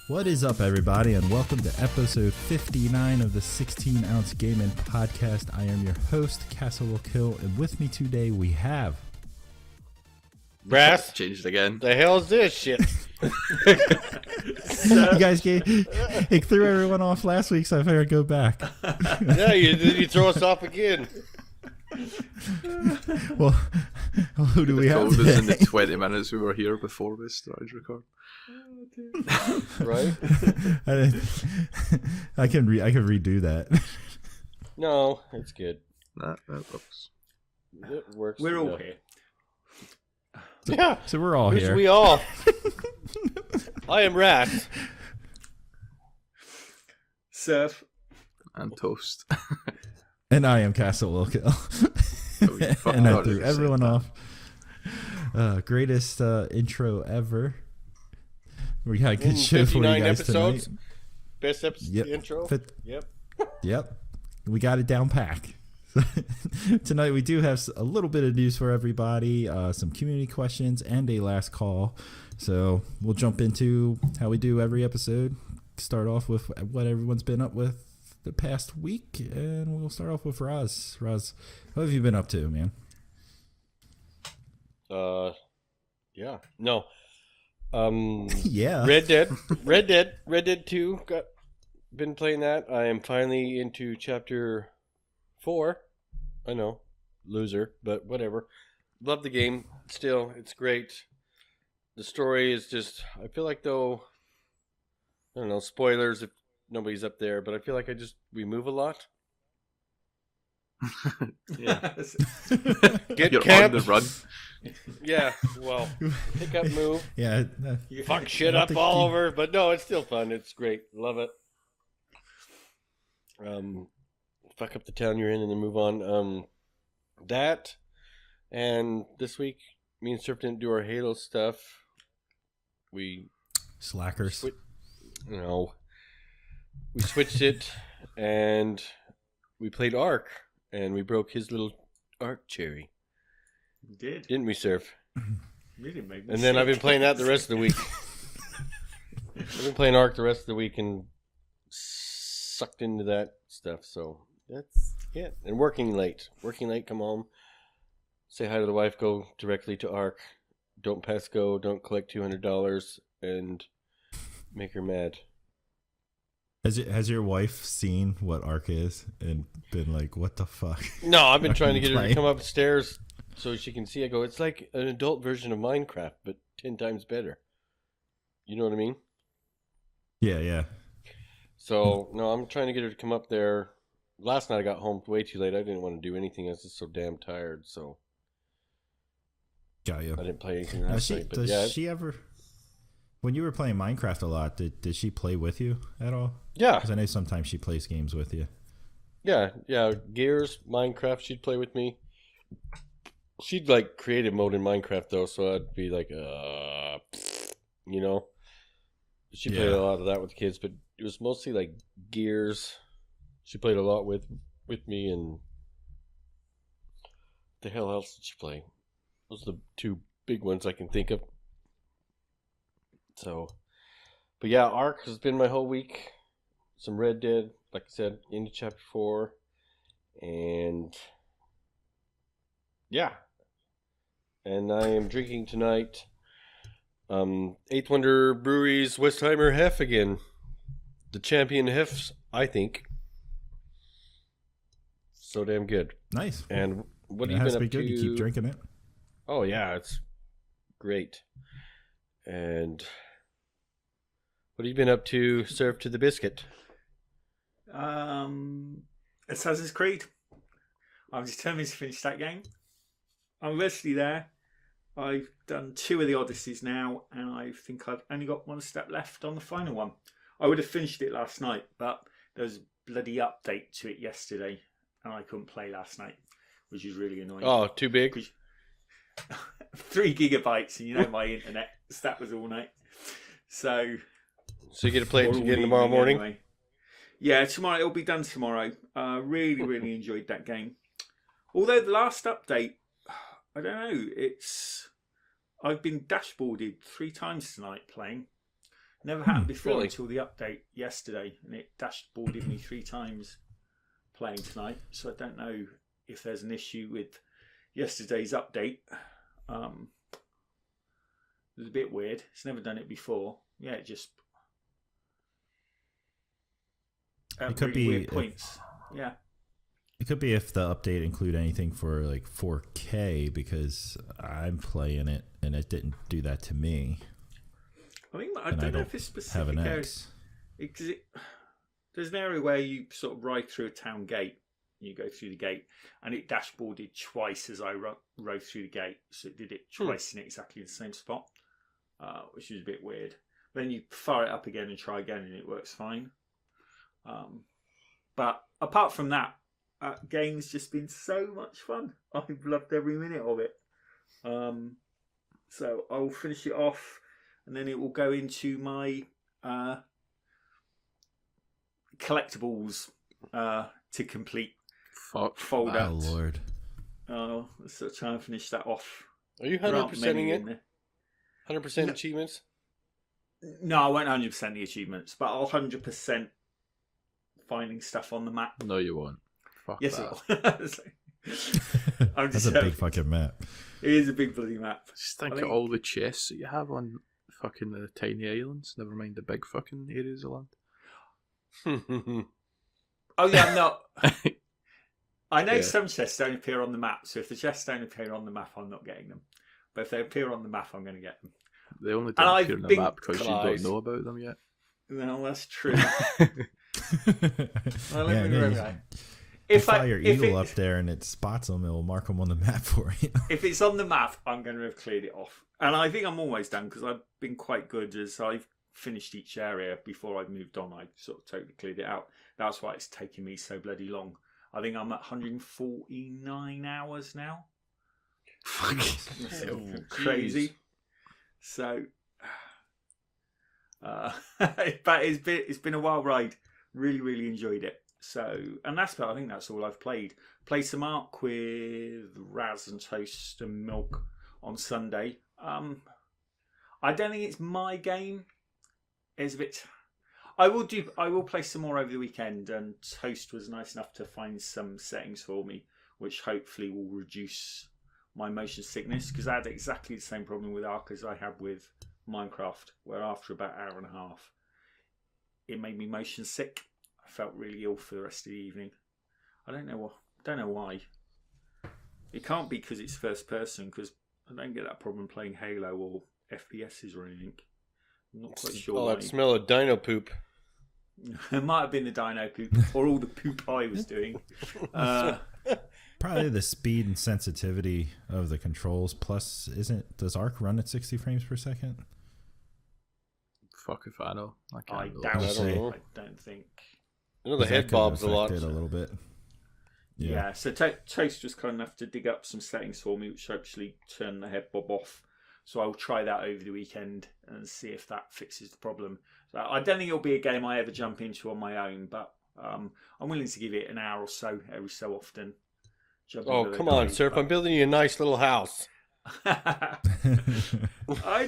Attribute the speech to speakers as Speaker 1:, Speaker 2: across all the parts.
Speaker 1: What is up, everybody, and welcome to episode 59 of the 16-Ounce Gaming Podcast. I am your host, Castle Will Kill, and with me today we have...
Speaker 2: Brass?
Speaker 3: Changed again.
Speaker 2: The hell's this shit?
Speaker 1: You guys it threw everyone off last week, so I figured I'd go back.
Speaker 2: Yeah, you throw us off again.
Speaker 1: Well, who do we have
Speaker 3: told us in
Speaker 1: today?
Speaker 3: the 20 minutes we were here before we started recording.
Speaker 2: Right?
Speaker 1: I can redo that.
Speaker 2: No, it's good.
Speaker 3: That works.
Speaker 2: It works.
Speaker 4: We're all here.
Speaker 2: Yeah.
Speaker 1: So we're all here.
Speaker 2: We all. I am Rat.
Speaker 4: Surf.
Speaker 3: And toast.
Speaker 1: And I am Castle Will Kill.
Speaker 3: Oh, you fucking
Speaker 1: And I
Speaker 3: got
Speaker 1: threw
Speaker 3: it,
Speaker 1: everyone
Speaker 3: said
Speaker 1: off. Greatest intro ever. We had a good show for you
Speaker 2: 59
Speaker 1: guys
Speaker 2: episodes.
Speaker 1: tonight.
Speaker 2: Best episode intro. Yep.
Speaker 1: Yep. We got it down pack. Tonight we do have a little bit of news for everybody, some community questions, and a last call. So we'll jump into how we do every episode. Start off with what everyone's been up with the past week, and we'll start off with Roz. Roz, what have you been up to, man?
Speaker 2: Yeah. No.
Speaker 1: Yeah.
Speaker 2: Red Dead 2. Been playing that. I am finally into chapter 4. I know, loser, but whatever. Love the game. Still, it's great. The story is just, I feel like though, I don't know, spoilers if nobody's up there, but I feel like we move a lot.
Speaker 3: Yeah.
Speaker 2: Get
Speaker 3: You're
Speaker 2: camped.
Speaker 3: on the run.
Speaker 2: Yeah, well, pick up, move.
Speaker 1: Yeah.
Speaker 2: Fuck shit up all over, but no, it's still fun. It's great. Love it. Fuck up the town you're in and then move on. That, and this week, me and Surf didn't do our Halo stuff. We
Speaker 1: Slackers.
Speaker 2: We switched it, and we played Ark, and we broke his little Ark cherry.
Speaker 4: You did.
Speaker 2: Didn't we, Surf?
Speaker 4: Really made me
Speaker 2: And then
Speaker 4: sick.
Speaker 2: I've been playing that the rest of the week. I've been playing Ark the rest of the week and sucked into that stuff, so that's it. And working late, come home, say hi to the wife, go directly to Ark, don't pass go, don't collect $200, and make her mad.
Speaker 1: Has your wife seen what Ark is and been like, what the fuck?
Speaker 2: No, I've been trying to get her to
Speaker 1: Playing?
Speaker 2: come upstairs so she can see. I go, it's like an adult version of Minecraft, but 10 times better. You know what I mean?
Speaker 1: Yeah.
Speaker 2: So, no, I'm trying to get her to come up there. Last night I got home way too late. I didn't want to do anything. I was just so damn tired, so
Speaker 1: Got you.
Speaker 2: I didn't play anything last night. But
Speaker 1: Does she ever... When you were playing Minecraft a lot, did she play with you at all?
Speaker 2: Yeah.
Speaker 1: Because I know sometimes she plays games with you.
Speaker 2: Yeah. Gears, Minecraft, she'd play with me. She'd like creative mode in Minecraft though, so I'd be like, you know. She played a lot of that with the kids, but it was mostly like Gears. She played a lot with me, and the hell else did she play? Those are the two big ones I can think of. So, but yeah, Ark has been my whole week. Some Red Dead, like I said, into chapter 4, and yeah, and I am drinking tonight. Eighth Wonder Brewery's Westheimer Hef again, the champion Hefs, I think. So damn good.
Speaker 1: Nice.
Speaker 2: And what
Speaker 1: It
Speaker 2: have you
Speaker 1: has
Speaker 2: been
Speaker 1: to
Speaker 2: up
Speaker 1: be good.
Speaker 2: to?
Speaker 1: You keep drinking it.
Speaker 2: Oh yeah, it's great. And what have you been up to? Serve to the biscuit.
Speaker 4: Assassin's Creed. I'm determined to finish that game. I'm virtually there. I've done 2 of the Odysseys now, and I think I've only got 1 step left on the final one. I would have finished it last night, but there was a bloody update to it yesterday, and I couldn't play last night, which is really annoying.
Speaker 2: Oh, too big?
Speaker 4: 3 gigabytes, and you know my internet stat was all night. So
Speaker 2: you get to play it
Speaker 4: all
Speaker 2: again tomorrow
Speaker 4: evening
Speaker 2: morning?
Speaker 4: anyway. Yeah, tomorrow. It'll be done tomorrow. Really enjoyed that game. Although the last update, I don't know, I've been dashboarded 3 times tonight playing. Never happened before
Speaker 2: Really?
Speaker 4: until the update yesterday, and it dashboarded me 3 times playing tonight. So I don't know if there's an issue with yesterday's update. It was a bit weird. It's never done it before. Yeah, it just
Speaker 1: It could
Speaker 4: really
Speaker 1: be
Speaker 4: weird points. Yeah.
Speaker 1: It could be if the update include anything for like 4K, because I'm playing it and it didn't do that to me.
Speaker 4: I don't know if it's specific
Speaker 1: have an
Speaker 4: areas.
Speaker 1: X.
Speaker 4: There's an area where you sort of ride through a town gate. You go through the gate, and it dashboarded twice as I rode through the gate. So it did it twice in exactly the same spot, which is a bit weird. Then you fire it up again and try again, and it works fine. But apart from that, game's just been so much fun. I've loved every minute of it. So I'll finish it off, and then it will go into my collectibles to complete folder.
Speaker 1: Oh Lord!
Speaker 4: Oh, let's try and finish that off.
Speaker 2: Are you
Speaker 4: There aren't
Speaker 2: 100%ing
Speaker 4: many
Speaker 2: it?
Speaker 4: in there.
Speaker 2: 100%
Speaker 4: No.
Speaker 2: achievements?
Speaker 4: No, I won't 100% the achievements, but I'll 100% finding stuff on the map.
Speaker 3: No, you won't. Fuck
Speaker 4: Yes,
Speaker 3: that.
Speaker 4: it will. I'm
Speaker 1: That's
Speaker 4: just
Speaker 1: a big fucking map.
Speaker 4: It is a big bloody map.
Speaker 3: Just think
Speaker 4: I
Speaker 3: of
Speaker 4: think-
Speaker 3: all the chests that you have on fucking the tiny islands. Never mind the big fucking areas of land.
Speaker 4: Oh yeah, I'm not. I know
Speaker 3: Yeah.
Speaker 4: some chests don't appear on the map, so if the chests don't appear on the map, I'm not getting them. But if they appear on the map, I'm going to get them.
Speaker 3: They only
Speaker 4: And
Speaker 3: don't
Speaker 4: I've
Speaker 3: appear on the
Speaker 4: been
Speaker 3: map because you
Speaker 2: Christ.
Speaker 3: don't know about them yet.
Speaker 4: No, that's true. Well,
Speaker 1: Yeah,
Speaker 4: let me
Speaker 1: yeah,
Speaker 4: remember.
Speaker 1: you fly your eagle up there and it spots them, it will mark them on the map for you.
Speaker 4: If it's on the map, I'm going to have cleared it off. And I think I'm almost done because I've been quite good as I've finished each area before I've moved on. I sort of totally cleared it out. That's why it's taken me so bloody long. I think I'm at 149 hours now.
Speaker 3: Fucking
Speaker 2: Oh,
Speaker 4: Crazy. So, but it's been a wild ride. Really, really enjoyed it. So, and I think that's all I've played. Played some Ark with Raz and Toast and Milk on Sunday. I don't think it's my game. It's a bit. I will play some more over the weekend, and Toast was nice enough to find some settings for me, which hopefully will reduce my motion sickness, because I had exactly the same problem with Ark as I had with Minecraft, where after about an hour and a half, it made me motion sick. I felt really ill for the rest of the evening. I don't know why. It can't be because it's first person, because I don't get that problem playing Halo or FPSs or anything. I'm not quite sure
Speaker 2: Oh,
Speaker 4: why.
Speaker 2: that smell of dino poop.
Speaker 4: It might have been the dino poop or all the poop I was doing.
Speaker 1: Probably the speed and sensitivity of the controls. Plus, does Arc run at 60 frames per second?
Speaker 3: fuck if I know. I
Speaker 4: I
Speaker 3: can't
Speaker 4: doubt
Speaker 1: I
Speaker 4: it.
Speaker 1: don't
Speaker 2: know.
Speaker 4: I don't think.
Speaker 2: I know the head
Speaker 1: That could
Speaker 2: bobs a lot.
Speaker 1: affect it a little bit.
Speaker 4: Yeah, so Toast was kind enough to dig up some settings for me, which actually turned the head bob off. So I'll try that over the weekend and see if that fixes the problem. So I don't think it'll be a game I ever jump into on my own, but I'm willing to give it an hour or so every so often. Jump
Speaker 2: Oh,
Speaker 4: into the
Speaker 2: come on,
Speaker 4: game,
Speaker 2: Surf.
Speaker 4: but-
Speaker 2: I'm building you a nice little house.
Speaker 4: I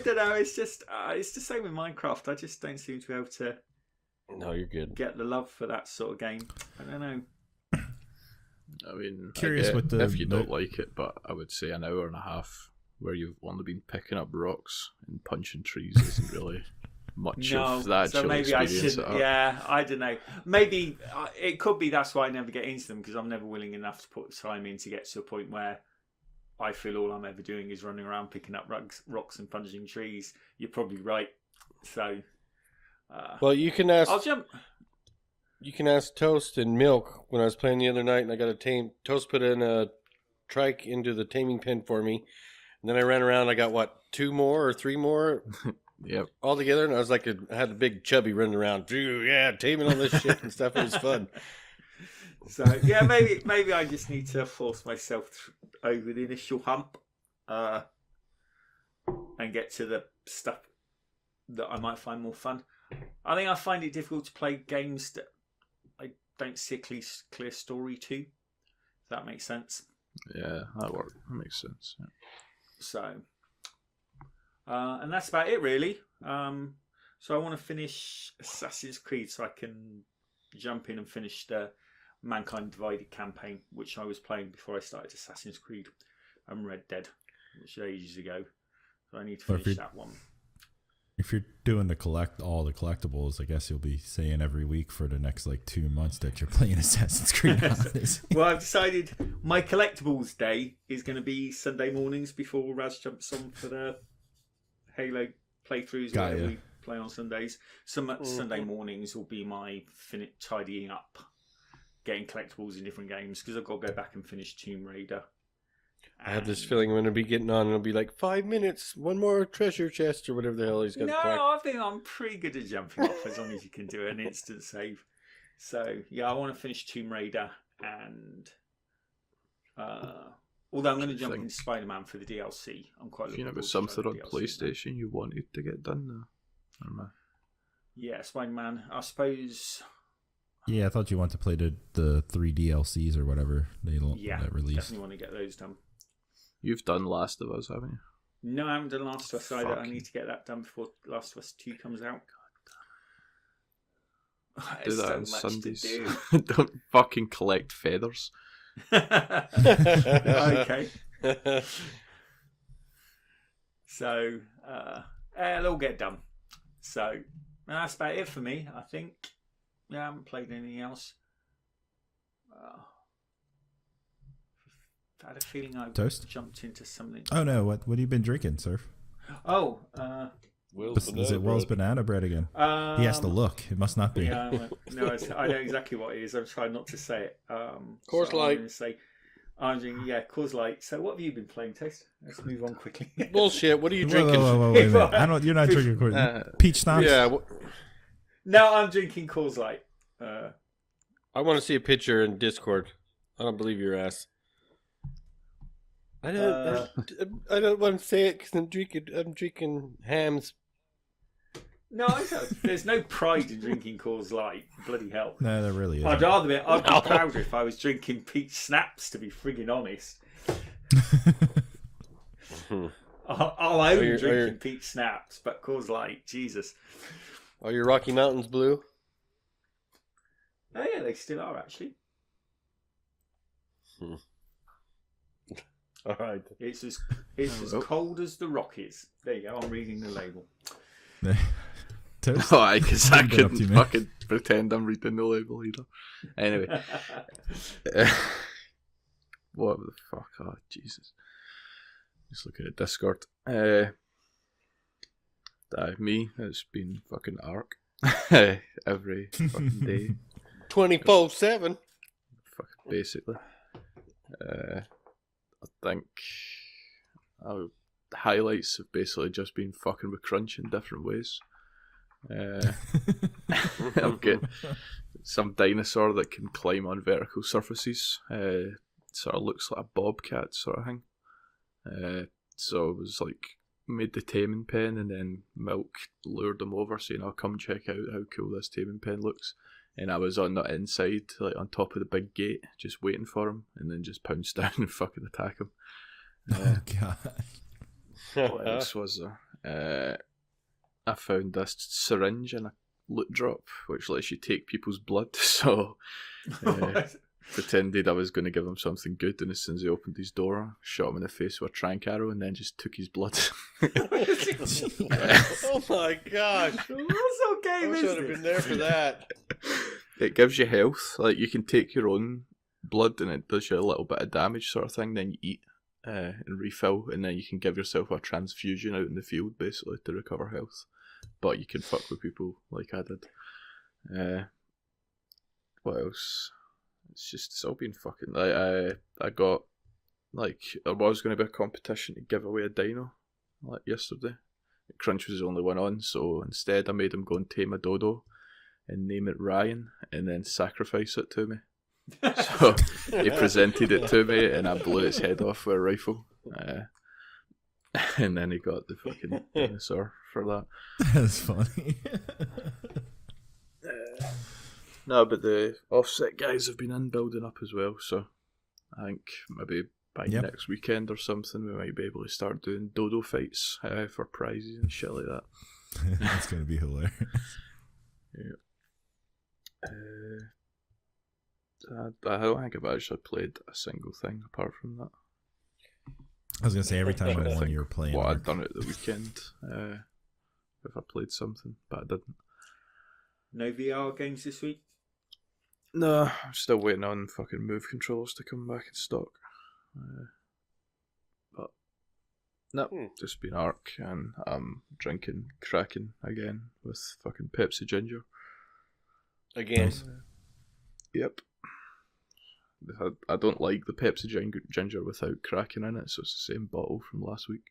Speaker 4: don't know. It's just it's the same with Minecraft. I just don't seem to be able to
Speaker 2: No, you're good.
Speaker 4: get the love for that sort of game. I don't know.
Speaker 3: I mean,
Speaker 1: Curious what the-
Speaker 3: if you don't like it, but I would say an hour and a half where you've only been picking up rocks and punching trees isn't really much
Speaker 4: No,
Speaker 3: of the
Speaker 4: so
Speaker 3: actual
Speaker 4: maybe I
Speaker 3: experience.
Speaker 4: should.
Speaker 3: at all.
Speaker 4: Yeah, I don't know. Maybe it could be that's why I never get into them, because I'm never willing enough to put the time in to get to a point where I feel all I'm ever doing is running around picking up rocks and punching trees. You're probably right. So,
Speaker 2: Well, you can ask.
Speaker 4: I'll jump.
Speaker 2: You can ask Toast and Milk. When I was playing the other night, and I got a tame. Toast put in a trike into the taming pen for me, and then I ran around. I got what, 2 more or 3 more
Speaker 3: Yep.
Speaker 2: all together, and I was like, I had a big chubby running around. Dude, yeah, taming all this shit and stuff. It was fun.
Speaker 4: So yeah, maybe I just need to force myself over the initial hump, and get to the stuff that I might find more fun. I think I find it difficult to play games that I don't see a clear story to. If that makes sense.
Speaker 3: Yeah, that works. That makes sense. Yeah.
Speaker 4: So, and that's about it really. So So I want to finish Assassin's Creed so I can jump in and finish the Mankind Divided campaign, which I was playing before I started Assassin's Creed and Red Dead, which was ages ago. So I need to finish that one.
Speaker 1: If you're doing all the collectibles, I guess you'll be saying every week for the next 2 months that you're playing Assassin's Creed.
Speaker 4: Well, I've decided my collectibles day is going to be Sunday mornings before Raz jumps on for the Halo playthroughs where we play on Sundays. Sunday mornings will be my tidying up, getting collectibles in different games, because I've got to go back and finish Tomb Raider.
Speaker 2: I have this feeling I'm going to be getting on and it'll be 5 minutes, one more treasure chest or whatever the hell he's going to collect.
Speaker 4: I think I'm pretty good at jumping off as long as you can do an instant save. So, yeah, I want to finish Tomb Raider and... although I'm going to jump in Spider-Man for the DLC. I'm quite looking forward to
Speaker 3: something on PlayStation you wanted to get done now. I don't know.
Speaker 4: Yeah, Spider-Man. I suppose...
Speaker 1: Yeah, I thought you wanted to play the 3 DLCs or whatever they released.
Speaker 4: Definitely want to get those done.
Speaker 3: You've done Last of Us, haven't you?
Speaker 4: No, I haven't done Last of Us either. I need to get that done before Last of Us 2 comes out.
Speaker 3: Do that on
Speaker 4: so
Speaker 3: Sundays.
Speaker 4: Do.
Speaker 3: Don't fucking collect feathers.
Speaker 4: Okay. So, it'll all get done. So, that's about it for me, I think. Yeah, I haven't played anything else. I had a feeling I jumped into something.
Speaker 1: Oh no! What have you been drinking, Surf?
Speaker 4: Oh,
Speaker 1: is it Will's banana bread again? He has to look. It must not be.
Speaker 4: Yeah, no, I know exactly what it is. I'm trying not to say it.
Speaker 2: Coors Light.
Speaker 4: I'm drinking, Coors Light. So what have you been playing, Toast? Let's move on quickly.
Speaker 2: Bullshit. What are you drinking?
Speaker 1: Whoa, wait a minute. You're not drinking Coors. Peach schnapps?
Speaker 2: Yeah.
Speaker 4: No, I'm drinking Coors Light.
Speaker 2: I want to see a picture in Discord. I don't believe your ass. I don't want to say it because I'm drinking hams.
Speaker 4: No, there's no pride in drinking Coors Light. Bloody hell.
Speaker 1: No, there really is.
Speaker 4: I'd be prouder if I was drinking peach schnapps, to be frigging honest. I'll own drinking peach schnapps, but Coors Light, Jesus.
Speaker 2: Are your Rocky Mountains blue?
Speaker 4: Oh yeah, they still are actually.
Speaker 2: All right.
Speaker 4: It's as cold as the Rockies. There you go. I'm reading the label.
Speaker 3: Because I couldn't fucking pretend I'm reading the label either. Anyway. What the fuck? Oh, Jesus. Just looking at Discord. Me, it's been fucking Ark. Every fucking day.
Speaker 2: 24/7.
Speaker 3: Fucking basically. I think the highlights have basically just been fucking with Crunch in different ways. I'm getting some dinosaur that can climb on vertical surfaces. Sort of looks like a bobcat sort of thing. So it was made the taming pen, and then Milk lured them over saying, "I'll come check out how cool this taming pen looks." And I was on the inside, on top of the big gate, just waiting for him, and then just pounced down and fucking attack him.
Speaker 1: Oh god!
Speaker 3: What else was there? I found this syringe in a loot drop, which lets you take people's blood. So pretended I was going to give him something good, and as soon as he opened his door, shot him in the face with a trank arrow, and then just took his blood.
Speaker 2: Oh my gosh!
Speaker 4: What game
Speaker 2: I
Speaker 4: is
Speaker 2: should have been there for that.
Speaker 3: It gives you health. You can take your own blood, and it does you a little bit of damage, sort of thing. Then you eat and refill, and then you can give yourself a transfusion out in the field, basically, to recover health. But you can fuck with people like I did. What else? It's all been fucking. I got there was going to be a competition to give away a dino yesterday. Crunch was the only one on, so instead I made him go and tame a dodo and name it Ryan, and then sacrifice it to me. So he presented it to me, and I blew its head off with a rifle. And then he got the fucking dinosaur for that.
Speaker 1: That's funny.
Speaker 3: No, but the offset guys have been in building up as well, so I think maybe by next weekend or something we might be able to start doing dodo fights for prizes and shit like that.
Speaker 1: It's gonna be hilarious.
Speaker 3: Yeah. I don't think I've actually played a single thing apart from that.
Speaker 1: I was gonna say every time
Speaker 3: I
Speaker 1: I'm on,
Speaker 3: think
Speaker 1: you're playing.
Speaker 3: what
Speaker 1: Ark.
Speaker 3: I'd done at the weekend, if I played something, but I didn't.
Speaker 4: No VR games this week?
Speaker 3: No, I'm still waiting on fucking Move controllers to come back in stock. But no, just been Ark, and I'm drinking Kraken again with fucking Pepsi Ginger.
Speaker 2: Again.
Speaker 1: Nice.
Speaker 3: Yep. I don't like the Pepsi Ginger without Kraken in it, so it's the same bottle from last week.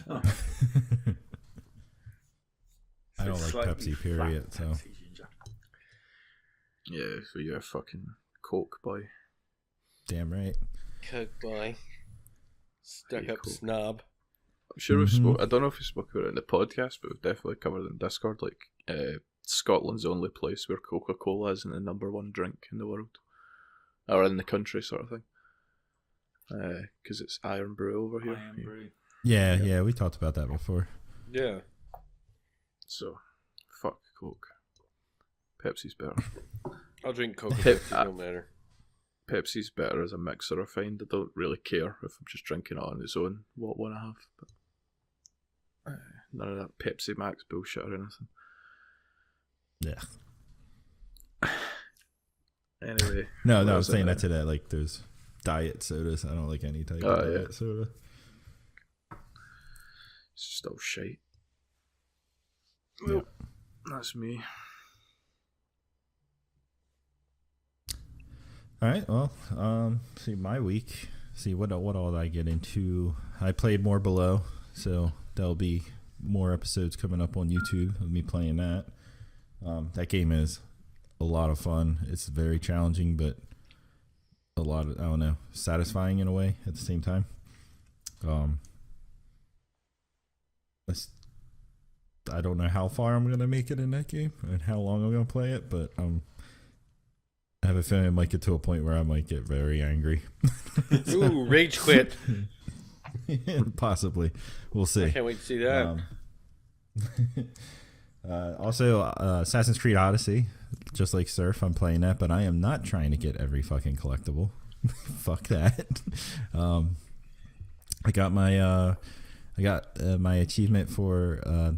Speaker 4: Oh.
Speaker 1: I don't like
Speaker 4: Slightly
Speaker 1: Pepsi,
Speaker 4: flat
Speaker 1: period. So
Speaker 4: Pepsi Ginger.
Speaker 3: Yeah, so you're a fucking Coke boy.
Speaker 1: damn right.
Speaker 2: Coke boy. Stuck
Speaker 3: Yeah,
Speaker 2: up
Speaker 3: cool.
Speaker 2: snob.
Speaker 3: I'm sure we've spoke. I don't know if we spoke about it in the podcast, but we've definitely covered it in Discord. Like, Scotland's the only place where Coca-Cola isn't the number one drink in the world, or in the country, sort of thing. Because it's Iron Brew over here.
Speaker 4: Iron Brew.
Speaker 1: Yeah, we talked about that before.
Speaker 2: Yeah.
Speaker 3: So, fuck Coke. Pepsi's better.
Speaker 2: I'll drink Coke.
Speaker 3: Pep-
Speaker 2: It don't matter.
Speaker 3: Pepsi's better as a mixer, I find. I don't really care if I'm just drinking it on its own, what one I have. But none of that Pepsi Max bullshit or anything.
Speaker 1: Yeah.
Speaker 3: Anyway.
Speaker 1: No, I
Speaker 3: what
Speaker 1: was saying
Speaker 3: it?
Speaker 1: that to that. Like, there's diet sodas. I don't like any type
Speaker 3: Oh,
Speaker 1: of
Speaker 3: yeah.
Speaker 1: diet soda.
Speaker 3: It's just all shite.
Speaker 1: Yeah.
Speaker 3: Well, that's me.
Speaker 1: All right. Well, see my week. See what all did I get into? I played more Below, so there'll be more episodes coming up on YouTube of me playing that. That game is a lot of fun. It's very challenging, but a lot of, I don't know, satisfying in a way at the same time. I don't know how far I'm gonna make it in that game and how long I'm gonna play it, but I have a feeling I might get to a point where I might get very angry.
Speaker 2: Ooh, rage quit.
Speaker 1: Possibly. We'll see.
Speaker 2: I can't wait to see that.
Speaker 1: Also, Assassin's Creed Odyssey, just like Surf, I'm playing that, but I am not trying to get every fucking collectible. Fuck that. I got my achievement for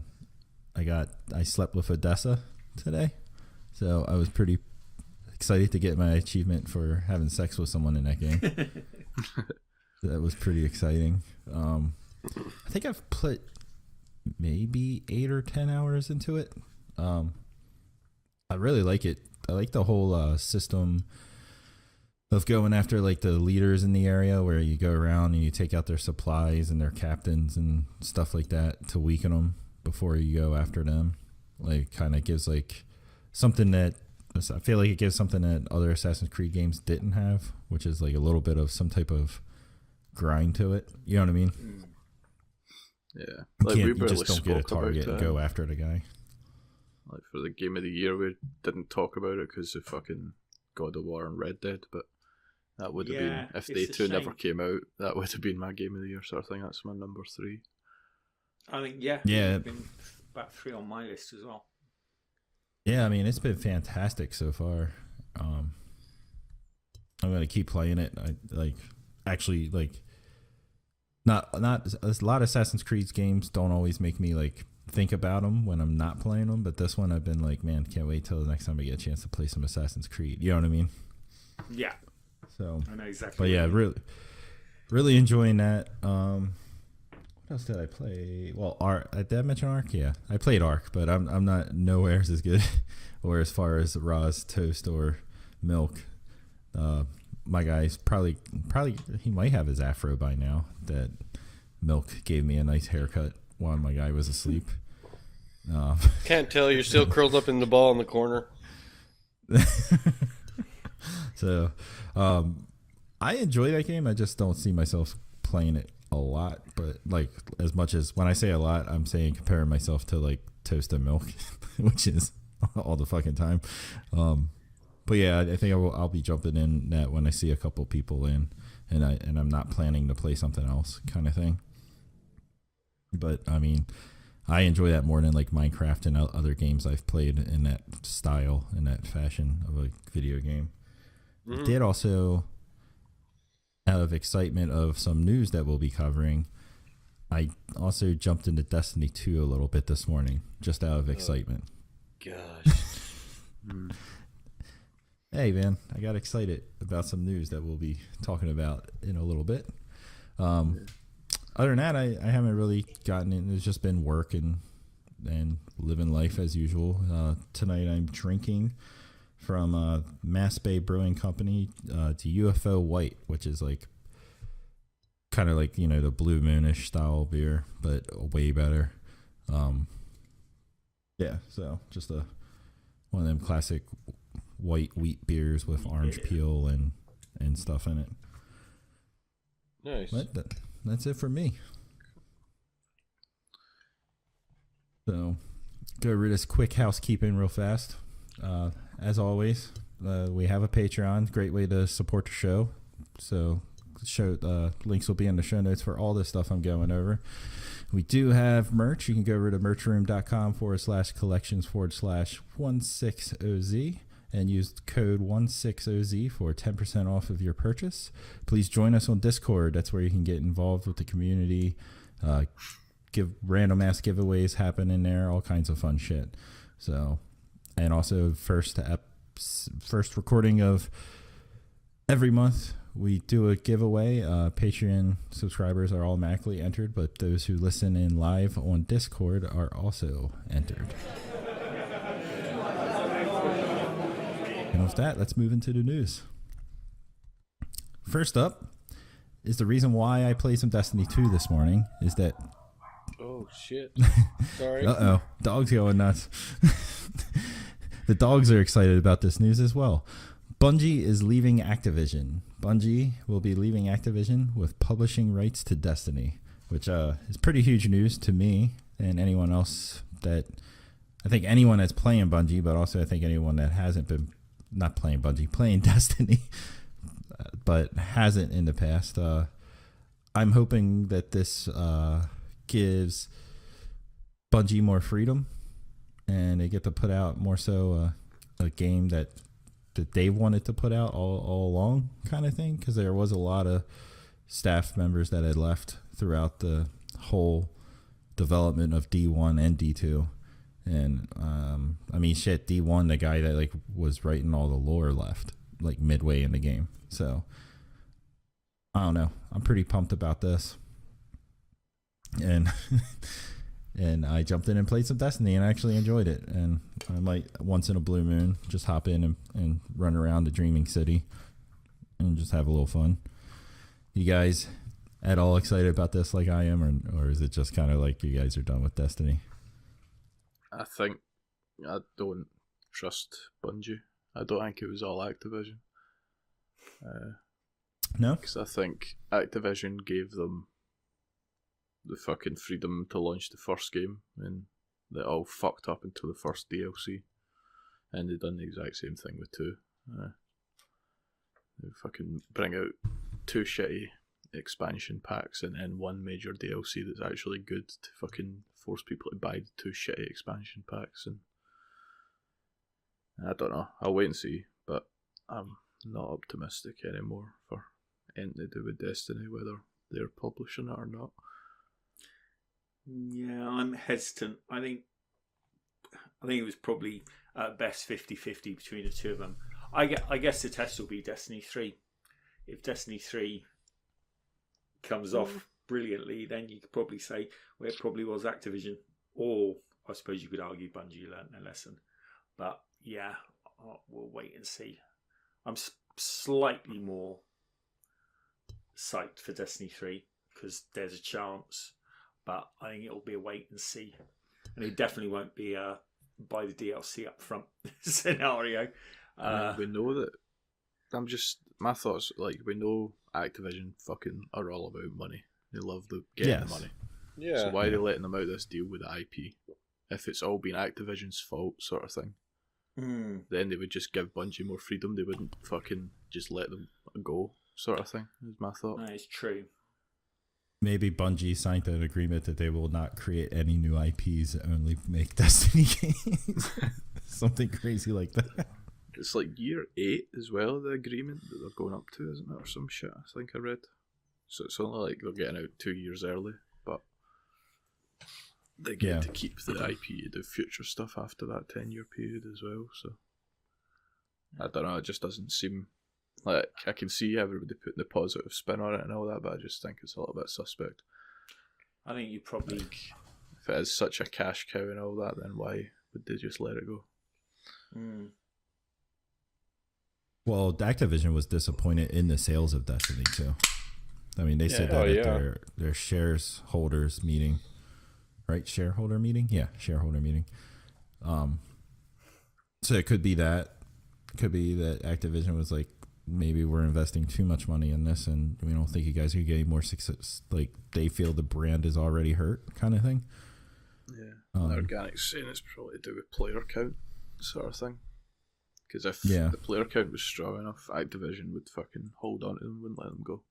Speaker 1: I slept with Odessa today, so I was pretty excited to get my achievement for having sex with someone in that game. That was pretty exciting. I think I've put maybe 8 or 10 hours into it. I really like it. I like the whole system of going after like the leaders in the area, where you go around and you take out their supplies and their captains and stuff like that to weaken them before you go after them. Like, kind of gives like something that I feel like it gives something that other Assassin's Creed games didn't have, which is like a little bit of some type of grind to it. You know what I mean?
Speaker 3: Yeah.
Speaker 1: You just don't get a target and go after the guy.
Speaker 3: Like, for the game of the year, we didn't talk about it because of fucking God of War and Red Dead, but that would have been, if they
Speaker 4: it's a
Speaker 3: two never
Speaker 4: shame.
Speaker 3: came out, that would have been my game of the year sort of thing. That's my number 3.
Speaker 4: I think, yeah.
Speaker 1: Yeah.
Speaker 4: It's been about 3 on my list as well.
Speaker 1: Yeah, I mean, it's been fantastic so far. I'm gonna keep playing it. Not a lot of Assassin's Creed games don't always make me like think about them when I'm not playing them, but this one I've been like, man, can't wait till the next time I get a chance to play some Assassin's Creed. You know what I mean?
Speaker 4: Yeah.
Speaker 1: So,
Speaker 4: I know exactly.
Speaker 1: but yeah, really enjoying that. What else did I play? Well, did I mention Ark? Yeah, I played Ark, but I'm not nowhere as good or as far as Ra's Toast or Milk. My guy's probably he might have his afro by now. That Milk gave me a nice haircut while my guy was asleep.
Speaker 2: Can't tell. You're still curled up in the ball in the corner.
Speaker 1: So, I enjoy that game. I just don't see myself playing it a lot. But like, as much as when I say a lot, I'm saying comparing myself to like Toast and Milk, which is all the fucking time. But yeah, I think I'll be jumping in that when I see a couple people in, and I'm not planning to play something else, kind of thing. But I mean, I enjoy that more than like Minecraft and other games I've played in that style, in that fashion of a video game. I did also, out of excitement of some news that we'll be covering, I also jumped into Destiny 2 a little bit this morning, just out of excitement.
Speaker 2: Gosh.
Speaker 1: Hey, man, I got excited about some news that we'll be talking about in a little bit. Other than that, I haven't really gotten in. It's just been work and living life as usual. Tonight I'm drinking from Mass Bay Brewing Company to UFO White, which is like kind of like, the Blue Moonish style beer, but way better. Yeah, so just one of them classic white wheat beers with orange peel and stuff in it.
Speaker 2: Nice.
Speaker 1: But that's it for me. So, go read this quick housekeeping real fast. As always, we have a Patreon. Great way to support the show. So, links will be in the show notes for all this stuff I'm going over. We do have merch. You can go over to merchroom.com/collections/16OZ and use code 16OZ for 10% off of your purchase. Please join us on Discord. That's where you can get involved with the community. Give random ass giveaways happen in there, all kinds of fun shit. So, and also first recording of every month, we do a giveaway. Patreon subscribers are automatically entered, but those who listen in live on Discord are also entered. And with that, let's move into the news. First up is the reason why I played some Destiny 2 this morning is that...
Speaker 2: Oh, shit. Sorry.
Speaker 1: Uh-oh. Dog's going nuts. The dogs are excited about this news as well. Bungie is leaving Activision. Bungie will be leaving Activision with publishing rights to Destiny, which is pretty huge news to me and anyone else that... I think anyone that's playing Bungie, but also I think anyone that hasn't been... Not playing Bungie, playing Destiny, but hasn't in the past. I'm hoping that this gives Bungie more freedom, and they get to put out more so a game that they wanted to put out all along, kind of thing. Because there was a lot of staff members that had left throughout the whole development of D1 and D2. And I mean, shit, D1, the guy that like was writing all the lore left like midway in the game. So I don't know. I'm pretty pumped about this. And and I jumped in and played some Destiny and actually enjoyed it. And I might once in a blue moon just hop in and run around the Dreaming City and just have a little fun. You guys at all excited about this like I am, or is it just kind of like you guys are done with Destiny?
Speaker 3: I think I don't trust Bungie. I don't think it was all Activision.
Speaker 1: No?
Speaker 3: Because I think Activision gave them the fucking freedom to launch the first game, and they all fucked up until the first DLC. And they done the exact same thing with 2. They fucking bring out 2 shitty expansion packs and then 1 major DLC that's actually good to fucking force people to buy the 2 shitty expansion packs. And I don't know, I'll wait and see, but I'm not optimistic anymore for anything to do with Destiny, whether they're publishing it or not.
Speaker 4: Yeah, I'm hesitant. I think it was probably at best 50-50 between the two of them. I guess the test will be Destiny 3. If Destiny 3 comes off brilliantly, then you could probably say, well, it probably was Activision. Or I suppose you could argue Bungie learned their lesson. But yeah, we'll wait and see. I'm slightly more psyched for Destiny 3 because there's a chance. But I think it'll be a wait and see. And it definitely won't be a buy the DLC up front scenario.
Speaker 3: We know that. My thoughts, like, we know Activision fucking are all about money. They love getting the money.
Speaker 2: Yeah.
Speaker 3: So why are they letting them out this deal with the IP? If it's all been Activision's fault, sort of thing, then they would just give Bungie more freedom. They wouldn't fucking just let them go, sort of thing, is my thought.
Speaker 4: That is true.
Speaker 1: Maybe Bungie signed an agreement that they will not create any new IPs, only make Destiny games. Something crazy like that.
Speaker 3: It's like year 8 as well, the agreement that they're going up to, isn't it? Or some shit, I think I read. So it's only like they're getting out 2 years early, but they get to keep the IP to do future stuff after that 10-year period as well, so I don't know, it just doesn't seem like, I can see everybody putting the positive spin on it and all that, but I just think it's a little bit suspect.
Speaker 4: I think you probably...
Speaker 3: If it is such a cash cow and all that, then why would they just let it go?
Speaker 1: Well, Activision was disappointed in the sales of Destiny too. I mean, they said that at their shares holders meeting, right? Shareholder meeting, yeah, shareholder meeting. So it could be that. It could be that Activision was like, maybe we're investing too much money in this, and we don't think you guys are getting more success. Like they feel the brand is already hurt, kind of thing.
Speaker 3: Yeah, Organic's saying it's probably to do with player count, sort of thing. Because if the player count was strong enough, Activision would fucking hold on to them, wouldn't let them go.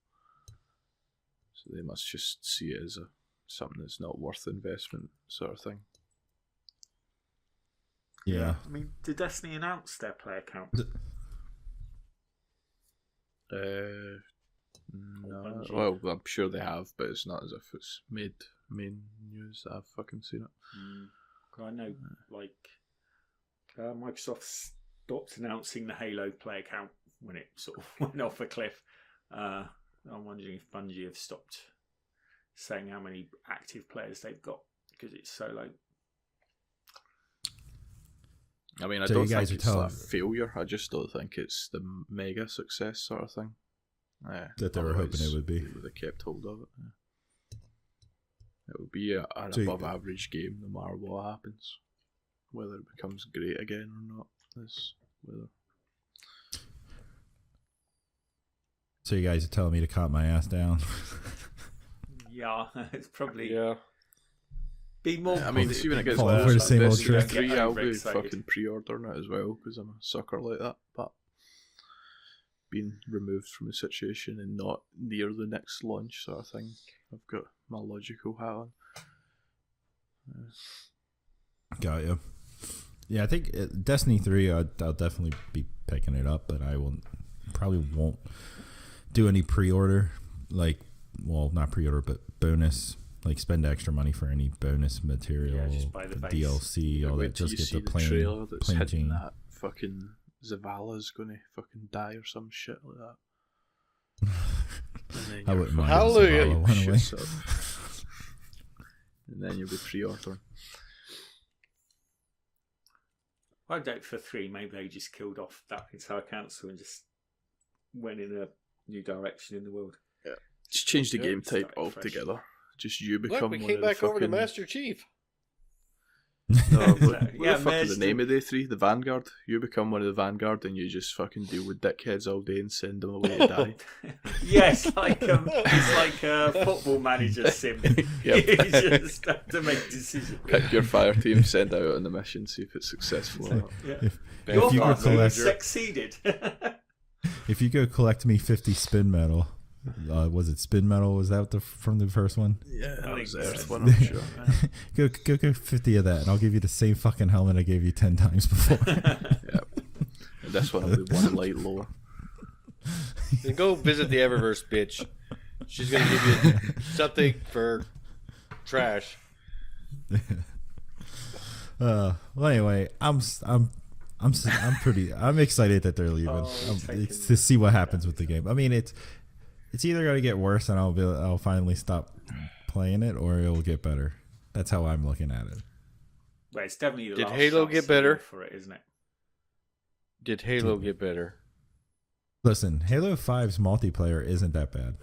Speaker 3: So they must just see it as something that's not worth the investment, sort of thing.
Speaker 1: Yeah.
Speaker 4: I mean, did Destiny announce their player count?
Speaker 3: No. Well, I'm sure they have, but it's not as if it's made main news that I've fucking seen it.
Speaker 4: I know, like, Microsoft stopped announcing the Halo player count when it sort of went off a cliff. I'm wondering if Bungie have stopped saying how many active players they've got because it's so low.
Speaker 3: I mean, I don't think it's a failure. I just don't think it's the mega success sort of thing.
Speaker 1: That they were hoping it would be.
Speaker 3: They would have kept hold of it. Yeah. It would be an above average game no matter what happens. Whether it becomes great again or not is whether.
Speaker 1: So you guys are telling me to calm my ass down?
Speaker 4: Yeah, it's probably
Speaker 3: be more. Yeah, I mean, see when it gets
Speaker 1: for the same old trick.
Speaker 3: 3, I'll be fucking pre-ordering it as well because I'm a sucker like that. But being removed from the situation and not near the next launch sort of thing, I've got my logical hat on.
Speaker 1: Got you. Yeah, I think Destiny 3, I'll definitely be picking it up, but I probably won't do any pre-order, like, well, not pre-order, but bonus, like spend extra money for any bonus material,
Speaker 4: just buy the
Speaker 1: DLC, all that. Just get the plain
Speaker 3: Jane. That fucking Zavala's gonna fucking die or some shit like that.
Speaker 1: I wouldn't mind.
Speaker 2: Hallelujah!
Speaker 3: And then you'll be pre-ordering.
Speaker 4: I doubt for 3, maybe they just killed off that entire council and just went in a new direction in the world.
Speaker 3: Yeah. Just change the game type altogether. Fresh. Just you become
Speaker 2: we
Speaker 3: one
Speaker 2: came
Speaker 3: of
Speaker 2: back
Speaker 3: the fucking...
Speaker 2: over to Master Chief.
Speaker 3: No, what the fuck is the name of day 3? The Vanguard. You become one of the Vanguard and you just fucking deal with dickheads all day and send them away to die.
Speaker 4: Yes, like it's like a football manager sim.
Speaker 3: Yep.
Speaker 4: You just have to make decisions.
Speaker 3: Pick your fire team, send out on the mission, see if it's successful or not.
Speaker 4: Yeah.
Speaker 1: If you
Speaker 4: collect, succeeded.
Speaker 1: If you go collect me 50 spin metal, was it spin metal? Was that from the first one?
Speaker 3: Yeah, that was the first one, I'm sure.
Speaker 1: go 50 of that, and I'll give you the same fucking helmet I gave you 10 times before.
Speaker 3: Yep. And this one will be one light lower.
Speaker 2: Then go visit the Eververse, bitch. She's gonna give you something for trash.
Speaker 1: Well, anyway, I'm excited that they're leaving. To see what happens with the game. I mean, it's either going to get worse and I'll finally stop playing it, or it'll get better. That's how I'm looking at it.
Speaker 4: Well, it's definitely the
Speaker 2: Did
Speaker 4: last
Speaker 2: Halo get better
Speaker 4: for it, isn't it?
Speaker 2: Did Halo get better?
Speaker 1: Listen, Halo 5's multiplayer isn't that bad.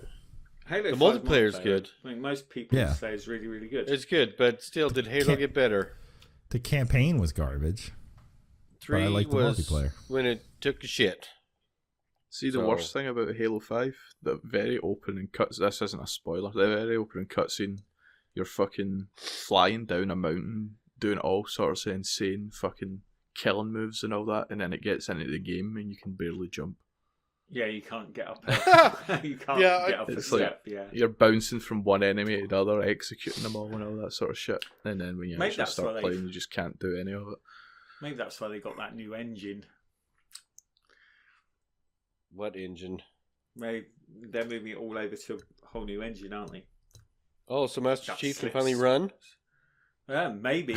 Speaker 4: Halo
Speaker 2: the multiplayer is good.
Speaker 4: I mean, most people say it's really, really good.
Speaker 2: It's good, but still, did Halo get better?
Speaker 1: The campaign was garbage.
Speaker 2: 3
Speaker 1: I like the
Speaker 2: was
Speaker 1: multiplayer.
Speaker 2: When it took a shit.
Speaker 3: See, the worst thing about Halo 5, the very open and cuts. This isn't a spoiler. The very open and cutscene, you're fucking flying down a mountain, doing all sorts of insane fucking killing moves and all that, and then it gets into the game and you can barely jump.
Speaker 4: Yeah, you can't get up. You can't
Speaker 2: Yeah,
Speaker 4: get up a
Speaker 3: it's like-
Speaker 4: step. Yeah,
Speaker 3: You're bouncing from one enemy to the other, executing them all and all that sort of shit. And then when you
Speaker 4: Maybe
Speaker 3: actually
Speaker 4: that's
Speaker 3: start
Speaker 4: why
Speaker 3: playing, you just can't do any of it.
Speaker 4: maybe that's why they got that new engine.
Speaker 2: What engine?
Speaker 4: Maybe they're moving it all over to a whole new engine, aren't they?
Speaker 2: Oh, so Master
Speaker 4: That
Speaker 2: Chief can
Speaker 4: slips.
Speaker 2: finally run?
Speaker 4: Maybe.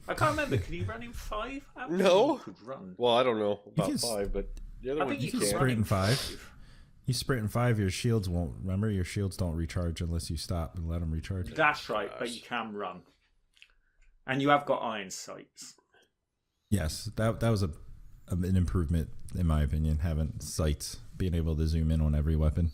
Speaker 4: I can't remember. Can you run in 5? I don't
Speaker 2: No.
Speaker 4: think you could run.
Speaker 2: Well, I don't know about
Speaker 1: can
Speaker 2: 5, but the other
Speaker 4: I
Speaker 2: ones
Speaker 4: think
Speaker 2: you
Speaker 4: you can
Speaker 2: can.
Speaker 1: sprint in 5. You sprint in 5, your shields won't. Remember, your shields don't recharge unless you stop and let them recharge.
Speaker 4: That's right, but you can run. And you have got iron sights.
Speaker 1: Yes, that was an improvement in my opinion. Having sights, being able to zoom in on every weapon.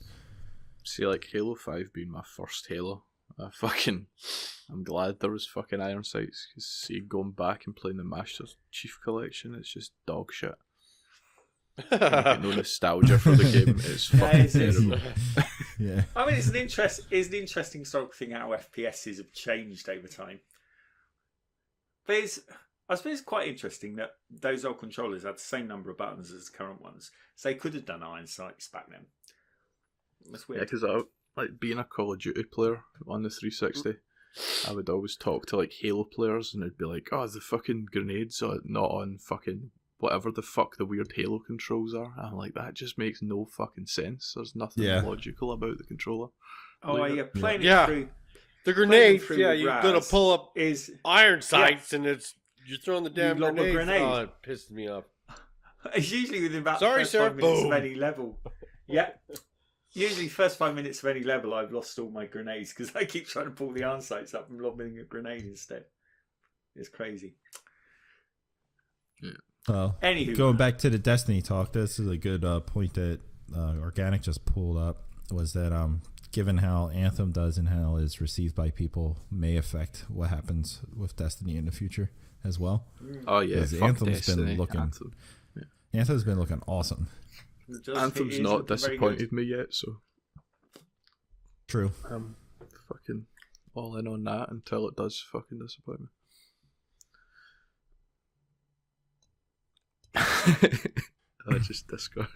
Speaker 3: See, like Halo 5 being my first Halo, I'm glad there was fucking iron sights. Because see, going back and playing the Master Chief Collection, it's just dog shit. I get no nostalgia for the game. It's fucking
Speaker 4: it is.
Speaker 3: terrible.
Speaker 1: Yeah.
Speaker 4: I mean, it's an interesting sort of thing how FPSs have changed over time. But I suppose it's quite interesting that those old controllers had the same number of buttons as the current ones. So they could have done iron sights back then. That's
Speaker 3: Yeah,
Speaker 4: weird.
Speaker 3: because like being a Call of Duty player on the 360, I would always talk to like Halo players and it'd be like, oh, the fucking grenades are not on fucking whatever the fuck the weird Halo controls are. I'm like, that just makes no fucking sense. There's nothing
Speaker 1: Yeah.
Speaker 3: logical about the controller.
Speaker 4: Oh, yeah, playing
Speaker 2: Yeah.
Speaker 4: it through
Speaker 2: The grenades,
Speaker 4: through
Speaker 2: yeah,
Speaker 4: with
Speaker 2: you're going to
Speaker 4: Raz
Speaker 2: pull up
Speaker 4: is
Speaker 2: iron sights and you're throwing the damn
Speaker 4: lob a
Speaker 2: grenades.
Speaker 4: grenade.
Speaker 2: Oh, it pisses me off.
Speaker 4: it's usually within about
Speaker 2: Sorry,
Speaker 4: the first
Speaker 2: sir.
Speaker 4: 5 minutes
Speaker 2: Boom.
Speaker 4: of any level. Yeah. Usually, first 5 minutes of any level, I've lost all my grenades because I keep trying to pull the iron sights up and lobbing a grenade instead. It's crazy.
Speaker 1: Well,
Speaker 4: Anywho,
Speaker 1: going back to the Destiny talk, this is a good point that Organic just pulled up. Was that given how Anthem does and how it's received by people, may affect what happens with Destiny in the future as well.
Speaker 3: Oh yeah,
Speaker 1: Because
Speaker 3: fuck
Speaker 1: Anthem's
Speaker 3: Destiny.
Speaker 1: been looking.
Speaker 3: Anthem.
Speaker 1: Anthem's been looking awesome.
Speaker 3: Anthem's
Speaker 4: it is
Speaker 3: not
Speaker 4: looking very
Speaker 3: disappointed me yet, so
Speaker 1: True.
Speaker 3: I'm fucking all in on that until it does fucking disappoint me. I just Discord.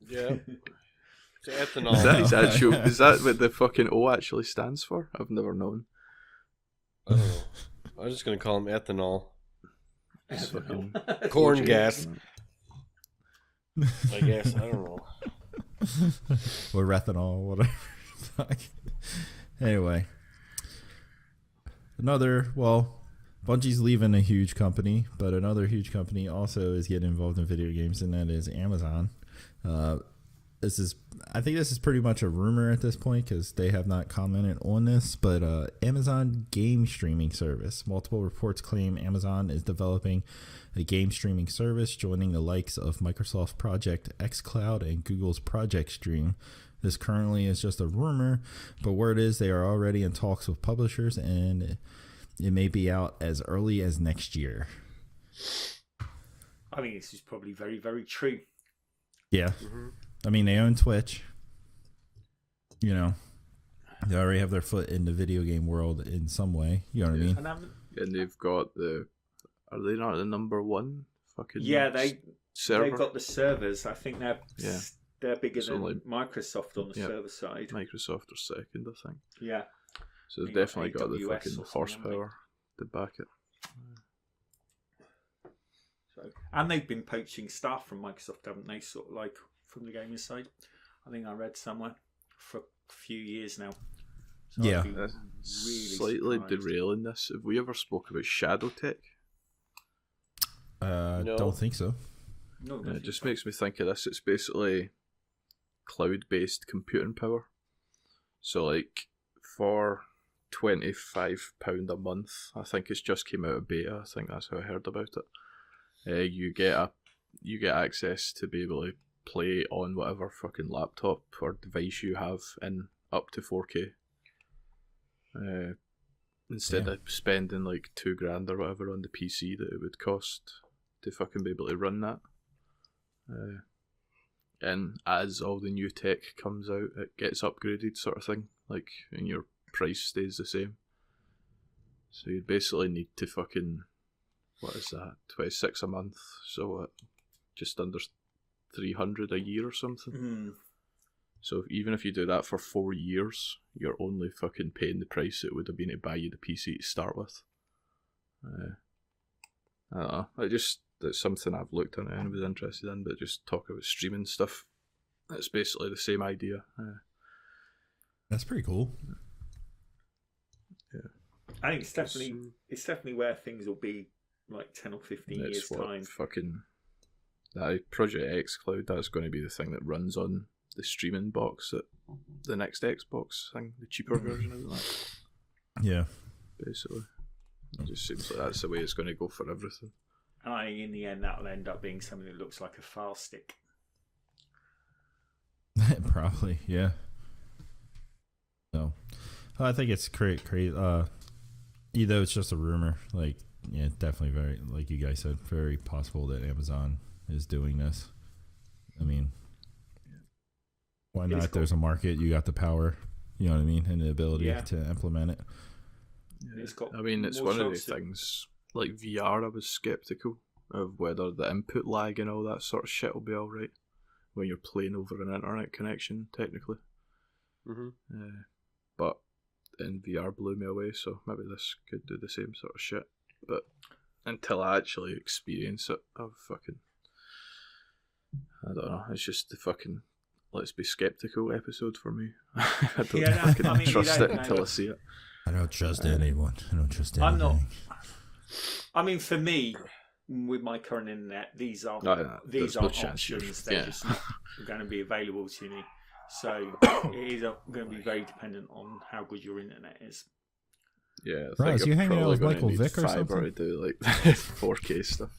Speaker 2: Yeah. It's
Speaker 3: Is
Speaker 2: ethanol.
Speaker 3: that his actual? Is that what the fucking O actually stands for? I've never known.
Speaker 2: I don't know. I was just going to call him ethanol.
Speaker 3: It's fucking
Speaker 2: Corn
Speaker 3: OJ.
Speaker 2: gas, I guess. I don't know.
Speaker 1: Or rethanol, whatever. Fuck. Anyway. Bungie's leaving a huge company, but another huge company also is getting involved in video games, and that is Amazon. I think this is pretty much a rumor at this point because they have not commented on this, but Amazon game streaming service. Multiple reports claim Amazon is developing a game streaming service, joining the likes of Microsoft Project xCloud and Google's Project Stream. This currently is just a rumor, but word is they are already in talks with publishers, and it may be out as early as next year.
Speaker 4: I think this is probably very, very true.
Speaker 1: Yeah.
Speaker 2: Mm-hmm.
Speaker 1: I mean, they own Twitch. You know, they already have their foot in the video game world in some way. You know what I mean?
Speaker 3: And they've got Are they not the number one fucking?
Speaker 4: Yeah,
Speaker 3: server.
Speaker 4: they've got the servers. I think
Speaker 3: Yeah.
Speaker 4: they're bigger
Speaker 3: So,
Speaker 4: than
Speaker 3: like,
Speaker 4: Microsoft on the
Speaker 3: yeah.
Speaker 4: server side.
Speaker 3: Microsoft are second, I think.
Speaker 4: Yeah.
Speaker 3: So they've
Speaker 4: They got
Speaker 3: definitely got the
Speaker 4: AWS
Speaker 3: fucking
Speaker 4: or something,
Speaker 3: horsepower to back it.
Speaker 4: So, and they've been poaching staff from Microsoft, haven't they? Sort of like from the gaming side. I think I read somewhere for a few years now. So
Speaker 1: Yeah.
Speaker 4: I'd be
Speaker 3: Uh,
Speaker 4: really
Speaker 3: Slightly
Speaker 4: surprised.
Speaker 3: derailing this. Have we ever spoke about Shadow Tech?
Speaker 2: No.
Speaker 1: Don't think so.
Speaker 4: No,
Speaker 3: It just makes me think of this. It's basically cloud-based computing power. So, like, for £25 a month, I think it's just came out of beta. I think that's how I heard about it. You get access to be able to play on whatever fucking laptop or device you have in up to 4K. Instead of spending like $2,000 or whatever on the PC that it would cost to fucking be able to run that. And as all the new tech comes out, it gets upgraded, sort of thing. Like, and your price stays the same. So you'd basically need to fucking, what is that, 26 a month? So what? Just under $300 a year or something.
Speaker 4: Mm.
Speaker 3: So even if you do that for 4 years, you're only fucking paying the price it would have been to buy you the PC to start with. I don't know. That's something I've looked into and was interested in, but just talk about streaming stuff. It's basically the same idea.
Speaker 1: That's pretty cool.
Speaker 3: Yeah.
Speaker 4: I think it's definitely where things will be like 10 or 15 years time.
Speaker 3: Fucking that Project X Cloud, that's going to be the thing that runs on the streaming box at the next Xbox thing, the cheaper version of that.
Speaker 1: Yeah.
Speaker 3: Basically. It just seems like that's the way it's going to go for everything.
Speaker 4: And I think in the end that'll end up being something that looks like a file stick.
Speaker 1: Probably, yeah. So, I think it's great. Either it's just a rumor, like, yeah, definitely very, like you guys said, very possible that Amazon is doing this. I mean, why not? There's a market, you got the power, you know what I mean, and the ability to implement it.
Speaker 3: Yeah. It's one of the things, like VR, I was skeptical of whether the input lag and all that sort of shit will be alright when you're playing over an internet connection, technically.
Speaker 2: Mm-hmm.
Speaker 3: But in VR blew me away, so maybe this could do the same sort of shit. But until I actually experience it, I don't know, it's just the fucking let's be skeptical episode for me. I don't trust it until I see it.
Speaker 1: I don't trust anyone. I don't trust anything.
Speaker 4: I'm not. I mean, for me, with my current internet, these aren't options. They're just not going to be available to me. So it is going to be very dependent on how good your internet is.
Speaker 3: Yeah,
Speaker 1: right. So you hanging out with Michael Vick or something?
Speaker 3: To do like 4K stuff.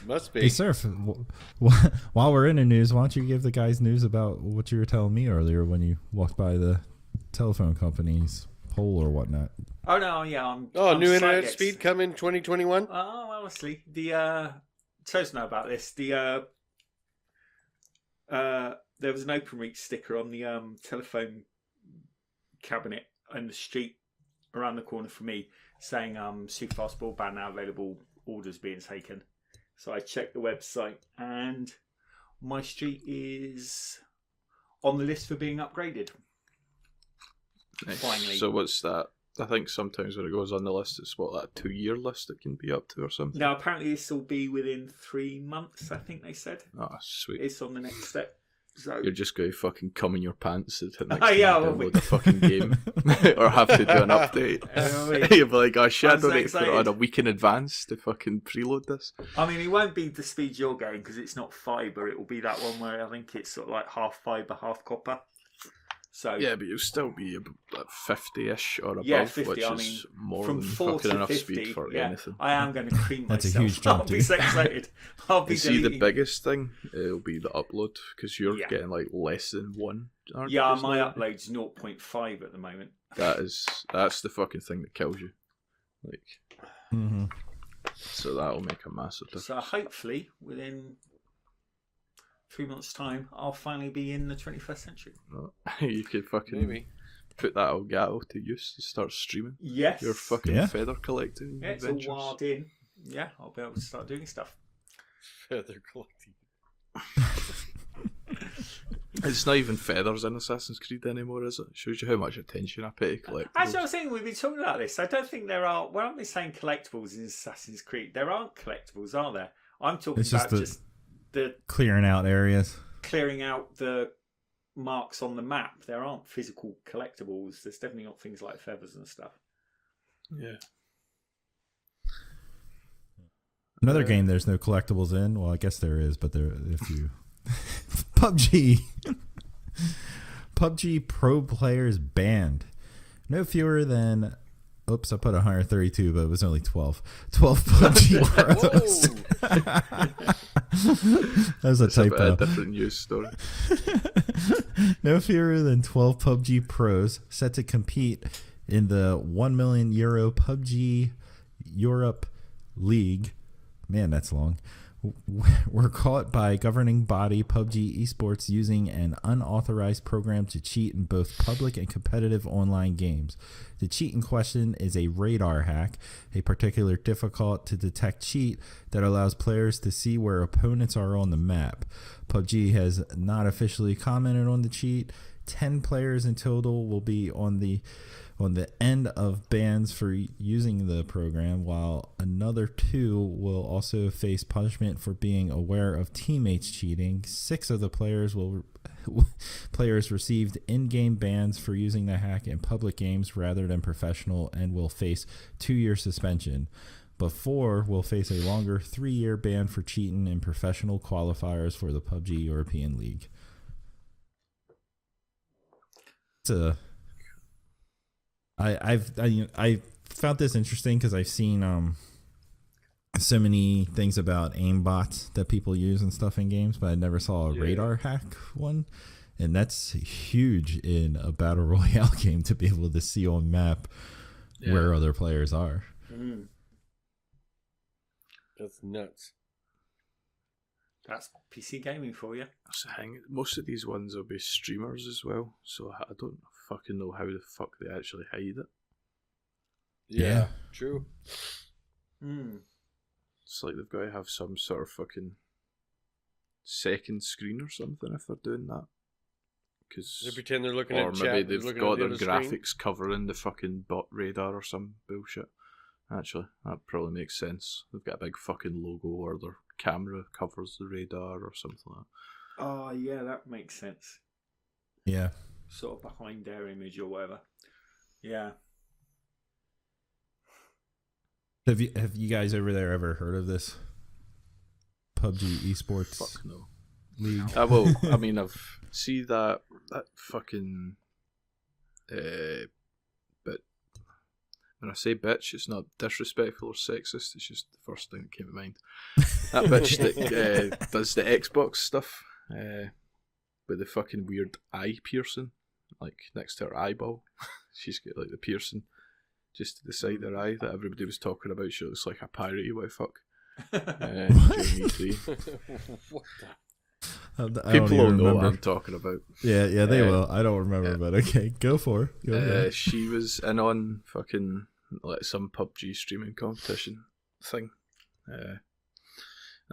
Speaker 2: Must be.
Speaker 1: Hey, Surf, while we're in the news, why don't you give the guys news about what you were telling me earlier when you walked by the telephone company's pole or whatnot?
Speaker 4: Oh, no, yeah. I'm
Speaker 2: new internet speed coming 2021?
Speaker 4: Oh, honestly. Toast know about this. There was an OpenReach sticker on the telephone cabinet in the street around the corner from me saying super fast broadband now available, orders being taken. So I checked the website and my street is on the list for being upgraded.
Speaker 3: Nice.
Speaker 4: Finally.
Speaker 3: So what's that? I think sometimes when it goes on the list, it's that 2-year list it can be up to or something.
Speaker 4: Now apparently this will be within 3 months, I think they said.
Speaker 3: Oh, sweet.
Speaker 4: It's on the next step. So
Speaker 3: you're just going to fucking cum in your pants at the next
Speaker 4: time
Speaker 3: you download the fucking game or have to do an update. You'll be like, oh shit, I don't need to put it on a week in advance to fucking preload this.
Speaker 4: I mean, it won't be the speed you're getting because it's not fibre. It will be that one where I think it's sort of like half fibre, half copper. So
Speaker 3: yeah, but you'll still be like 50-ish or above,
Speaker 4: 50,
Speaker 3: which is more than fucking enough
Speaker 4: 50,
Speaker 3: speed for anything.
Speaker 4: I am going to cream
Speaker 1: That's
Speaker 4: myself.
Speaker 1: a huge jump,
Speaker 4: I'll be so excited. I'll be
Speaker 3: see, the biggest thing it'll be the upload because you're getting like less than 1.
Speaker 4: Yeah, my upload's 0.5 at the moment.
Speaker 3: That's the fucking thing that kills you. Like,
Speaker 1: mm-hmm.
Speaker 3: So that'll make a massive difference.
Speaker 4: So hopefully within 3 months' time, I'll finally be in the 21st century.
Speaker 3: You could fucking put that Elgato to use to start streaming.
Speaker 4: Yes.
Speaker 3: Your fucking feather collecting
Speaker 4: it's
Speaker 3: adventures.
Speaker 4: All wild in. Yeah, I'll be able to start doing stuff.
Speaker 2: Feather collecting.
Speaker 3: It's not even feathers in Assassin's Creed anymore, is it? Shows you how much attention I pay to collectibles.
Speaker 4: Actually, I was thinking we've been talking about this. I don't think there are. Well, aren't we saying collectibles in Assassin's Creed? There aren't collectibles, are there? I'm talking about just the
Speaker 1: clearing out areas,
Speaker 4: clearing out the marks on the map. There aren't physical collectibles. There's definitely not things like feathers and stuff.
Speaker 3: Yeah.
Speaker 1: Another game there's no collectibles in. Well, I guess there is, but there if you PUBG. PUBG Pro players banned. No fewer than I put 132, but it was only 12. 12 PUBG Pros. That was a typo.
Speaker 3: A different news story.
Speaker 1: No fewer than 12 PUBG Pros set to compete in the €1 million PUBG Europe League. Man, that's long. were caught by governing body PUBG Esports using an unauthorized program to cheat in both public and competitive online games. The cheat in question is a radar hack, a particular difficult to detect cheat that allows players to see where opponents are on the map. PUBG has not officially commented on the cheat. 10 players in total will be on the end of bans for using the program, while another 2 will also face punishment for being aware of teammates cheating. 6 of the players received in-game bans for using the hack in public games rather than professional and will face 2-year suspension. But 4 will face a longer 3-year ban for cheating in professional qualifiers for the PUBG European League. I found this interesting because I've seen so many things about aimbots that people use and stuff in games, but I never saw a radar hack one, and that's huge in a battle royale game to be able to see on map where other players are.
Speaker 2: That's nuts.
Speaker 4: That's PC gaming for you.
Speaker 3: That's the thing. Most of these ones will be streamers as well, so I don't fucking know how the fuck they actually hide it.
Speaker 2: Yeah. True.
Speaker 3: It's like they've got to have some sort of fucking second screen or something if they're doing that. Cause,
Speaker 2: They pretend they're looking
Speaker 3: or
Speaker 2: at
Speaker 3: maybe
Speaker 2: chat.
Speaker 3: they've got their graphics covering the fucking bot radar or some bullshit. Actually, that probably makes sense. They've got a big fucking logo or their camera covers the radar or something like that.
Speaker 4: Oh, yeah, that makes sense.
Speaker 1: Yeah.
Speaker 4: Sort of behind their image or whatever. Yeah.
Speaker 1: Have you guys over there ever heard of this PUBG Esports
Speaker 3: Fuck no.
Speaker 1: League?
Speaker 3: Well, I mean, I've seen that fucking. But when I say bitch, it's not disrespectful or sexist. It's just the first thing that came to mind. That bitch that does the Xbox stuff with the fucking weird eye piercing, like next to her eyeball. She's got like the piercing just to the side of her eye that everybody was talking about. She looks like a pirate. You want fuck? During E3.
Speaker 2: What
Speaker 1: I
Speaker 3: People will know
Speaker 1: remember
Speaker 3: what I'm talking about.
Speaker 1: Yeah, they will. I don't remember, but okay, go for it. Go ahead.
Speaker 3: She was in on fucking like some PUBG streaming competition thing.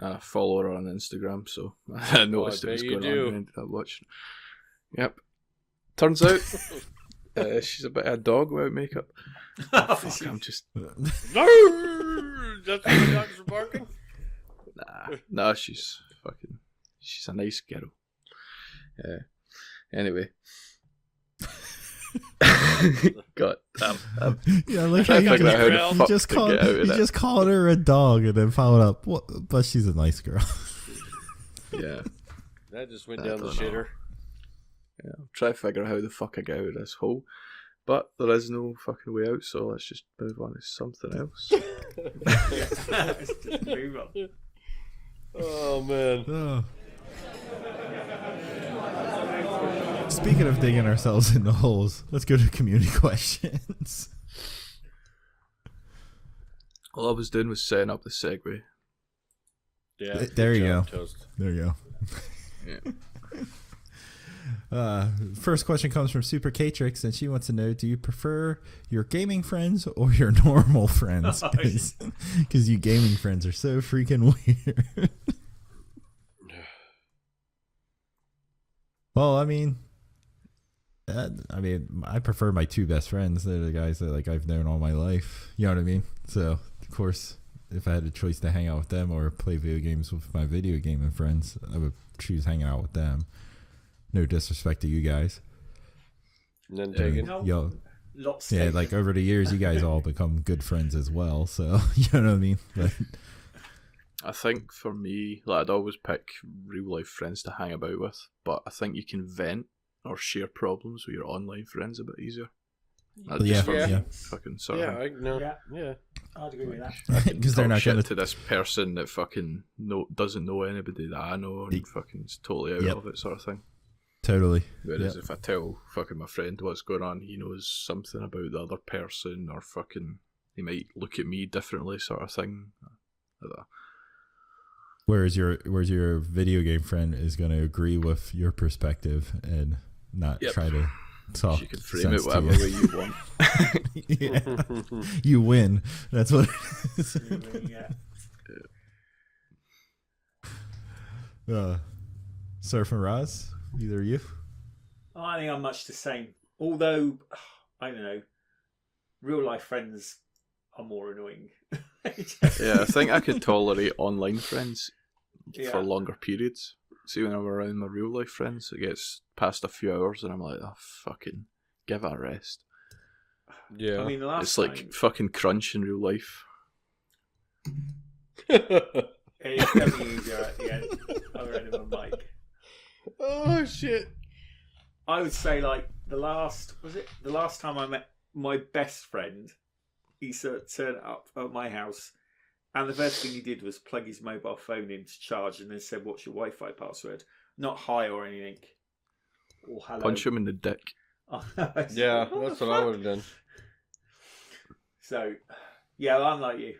Speaker 3: I follow her on Instagram, so I noticed it was going on and ended up watching. Yep. Turns out she's a bit of a dog without makeup. Oh, fuck, I'm just...
Speaker 2: That's what the dogs are barking?
Speaker 3: Nah, she's a nice girl. Anyway. God damn.
Speaker 1: Yeah, look how you just called her a dog and then followed up. What? But she's a nice girl.
Speaker 3: Yeah.
Speaker 2: That just went down the shitter.
Speaker 3: Yeah, I'm trying to figure out how the fuck I get out of this hole. But there is no fucking way out, so let's just move on to something else.
Speaker 4: Let's just move on.
Speaker 2: Oh, man.
Speaker 1: Oh. Speaking of digging ourselves in the holes, let's go to community questions.
Speaker 3: All I was doing was setting up the segue.
Speaker 2: Yeah.
Speaker 1: There you go.
Speaker 2: Toast.
Speaker 1: There you go.
Speaker 3: Yeah.
Speaker 1: First question comes from Super Catrix, and she wants to know: do you prefer your gaming friends or your normal friends? Because you gaming friends are so freaking weird. Well, I mean, I prefer my 2 best friends. They're the guys that like I've known all my life. You know what I mean? So, of course, if I had a choice to hang out with them or play video games with my video gaming friends, I would choose hanging out with them. No disrespect to you guys.
Speaker 2: None taken.
Speaker 1: Yo,
Speaker 4: Lots
Speaker 1: yeah,
Speaker 4: taken.
Speaker 1: like over the years, you guys all become good friends as well. So, you know what I mean? But,
Speaker 3: I think for me, like I'd always pick real life friends to hang about with, but I think you can vent or share problems with your online friends a bit easier. That's
Speaker 1: yeah,
Speaker 3: just for me,
Speaker 1: yeah.
Speaker 3: fucking sort
Speaker 2: Yeah,
Speaker 3: of.
Speaker 2: I know.
Speaker 4: Yeah. I'd agree with that.
Speaker 1: because they're not
Speaker 3: shit
Speaker 1: going
Speaker 3: to this person that fucking doesn't know anybody that I know and fucking is totally out of it, sort of thing.
Speaker 1: Totally.
Speaker 3: Whereas if I tell fucking my friend what's going on, he knows something about the other person, or fucking he might look at me differently, sort of thing. Like that.
Speaker 1: Whereas your video game friend is going to agree with your perspective and not try to talk.
Speaker 3: You can frame it
Speaker 1: sense
Speaker 3: whatever
Speaker 1: to
Speaker 3: way you want.
Speaker 1: Yeah. You win. That's what it is. Surf and Roz, either you?
Speaker 4: I think I'm much the same. Although, I don't know, real life friends are more annoying.
Speaker 3: Yeah, I think I could tolerate online friends for
Speaker 4: Yeah.
Speaker 3: longer periods. See, when I'm around my real life friends, it gets past a few hours and I'm like, oh, fucking give it a rest.
Speaker 2: Yeah.
Speaker 4: I mean, the last
Speaker 3: It's
Speaker 4: time,
Speaker 3: like fucking crunch in real life.
Speaker 4: it's definitely easier at the end. Other end of a mic.
Speaker 2: Oh shit.
Speaker 4: I would say like the last time I met my best friend, he turned up at my house, and the first thing he did was plug his mobile phone in to charge, and then said, "What's your Wi-Fi password?" Not hi or anything, or hello.
Speaker 3: Punch him in the dick.
Speaker 4: I said,
Speaker 2: Yeah,
Speaker 4: "What
Speaker 2: that's
Speaker 4: the
Speaker 2: what I
Speaker 4: fuck?"
Speaker 2: would have done.
Speaker 4: So, yeah, I'm like you.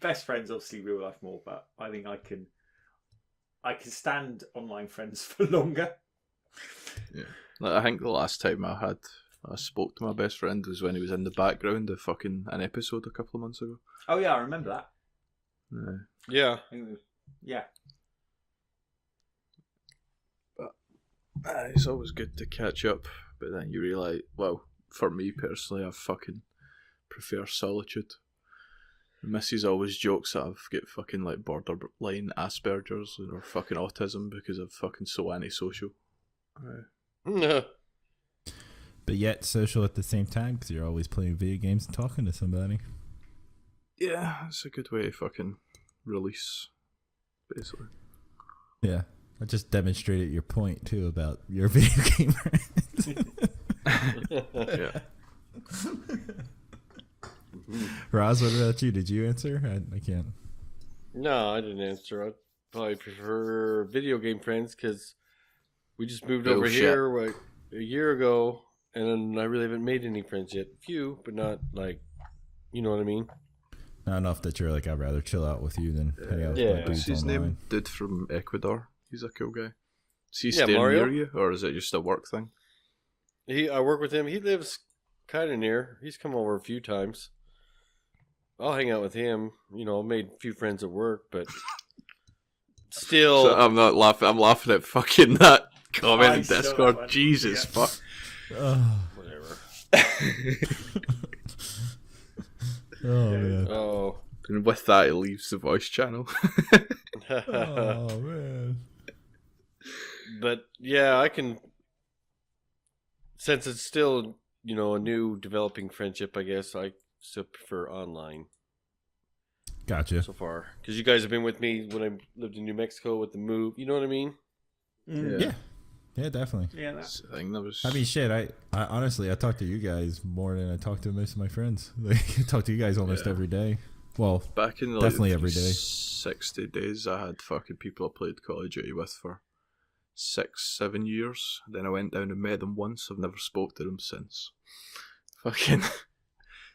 Speaker 4: Best friends, obviously, real life more, but I think I can stand online friends for longer.
Speaker 3: Yeah. Like, I think the last time I spoke to my best friend was when he was in the background of fucking an episode a couple of months ago.
Speaker 4: Oh yeah, I remember that.
Speaker 2: Yeah.
Speaker 4: Yeah.
Speaker 3: It's always good to catch up, but then you realise, well, for me personally, I fucking prefer solitude. The missus always jokes that I've got fucking like borderline Asperger's or fucking autism because I'm fucking so antisocial.
Speaker 1: But yet social at the same time because you're always playing video games and talking to somebody.
Speaker 3: Yeah, it's a good way to fucking release, basically.
Speaker 1: Yeah. I just demonstrated your point too about your video game friends.
Speaker 3: Yeah.
Speaker 1: Roz, what about you? Did you answer? I can't.
Speaker 2: No, I didn't answer. I'd probably prefer video game friends because we just moved over
Speaker 3: Bullshit.
Speaker 2: here like a year ago, and I really haven't made any friends yet. Few, but not like, you know what I mean?
Speaker 1: Not enough that you're like, I'd rather chill out with you than hang out with
Speaker 2: Yeah.
Speaker 1: my
Speaker 3: What's
Speaker 1: dudes
Speaker 3: his
Speaker 1: online.
Speaker 3: name? Dude from Ecuador. He's a cool guy. Is he
Speaker 2: Yeah,
Speaker 3: staying
Speaker 2: Mario?
Speaker 3: near you, or is it just a work thing?
Speaker 2: I work with him. He lives kind of near. He's come over a few times. I'll hang out with him. You know, made a few friends at work, but still.
Speaker 3: So I'm not laughing. I'm laughing at fucking that comment
Speaker 4: I
Speaker 3: in
Speaker 4: saw that
Speaker 3: Discord.
Speaker 4: one.
Speaker 3: Jesus
Speaker 4: Yeah.
Speaker 3: fuck.
Speaker 2: Whatever.
Speaker 1: Oh, man.
Speaker 2: Oh.
Speaker 3: And with that, it leaves the voice channel.
Speaker 1: Oh, man.
Speaker 2: But yeah, I can. Since it's still, you know, a new developing friendship, I guess I still prefer online
Speaker 1: Gotcha.
Speaker 2: so far. Because you guys have been with me when I lived in New Mexico with the move. You know what I mean?
Speaker 1: Yeah. Yeah, definitely.
Speaker 4: Yeah.
Speaker 3: That's the thing. That was.
Speaker 1: I mean, shit, I honestly, I talk to you guys more than I talk to most of my friends. Like, I talk to you guys almost every day. Well,
Speaker 3: back in like,
Speaker 1: definitely
Speaker 3: the
Speaker 1: every day.
Speaker 3: 60 days, I had fucking people I played Call of Duty with for 6-7 years. Then I went down and met them once. I've never spoke to them since. Fucking.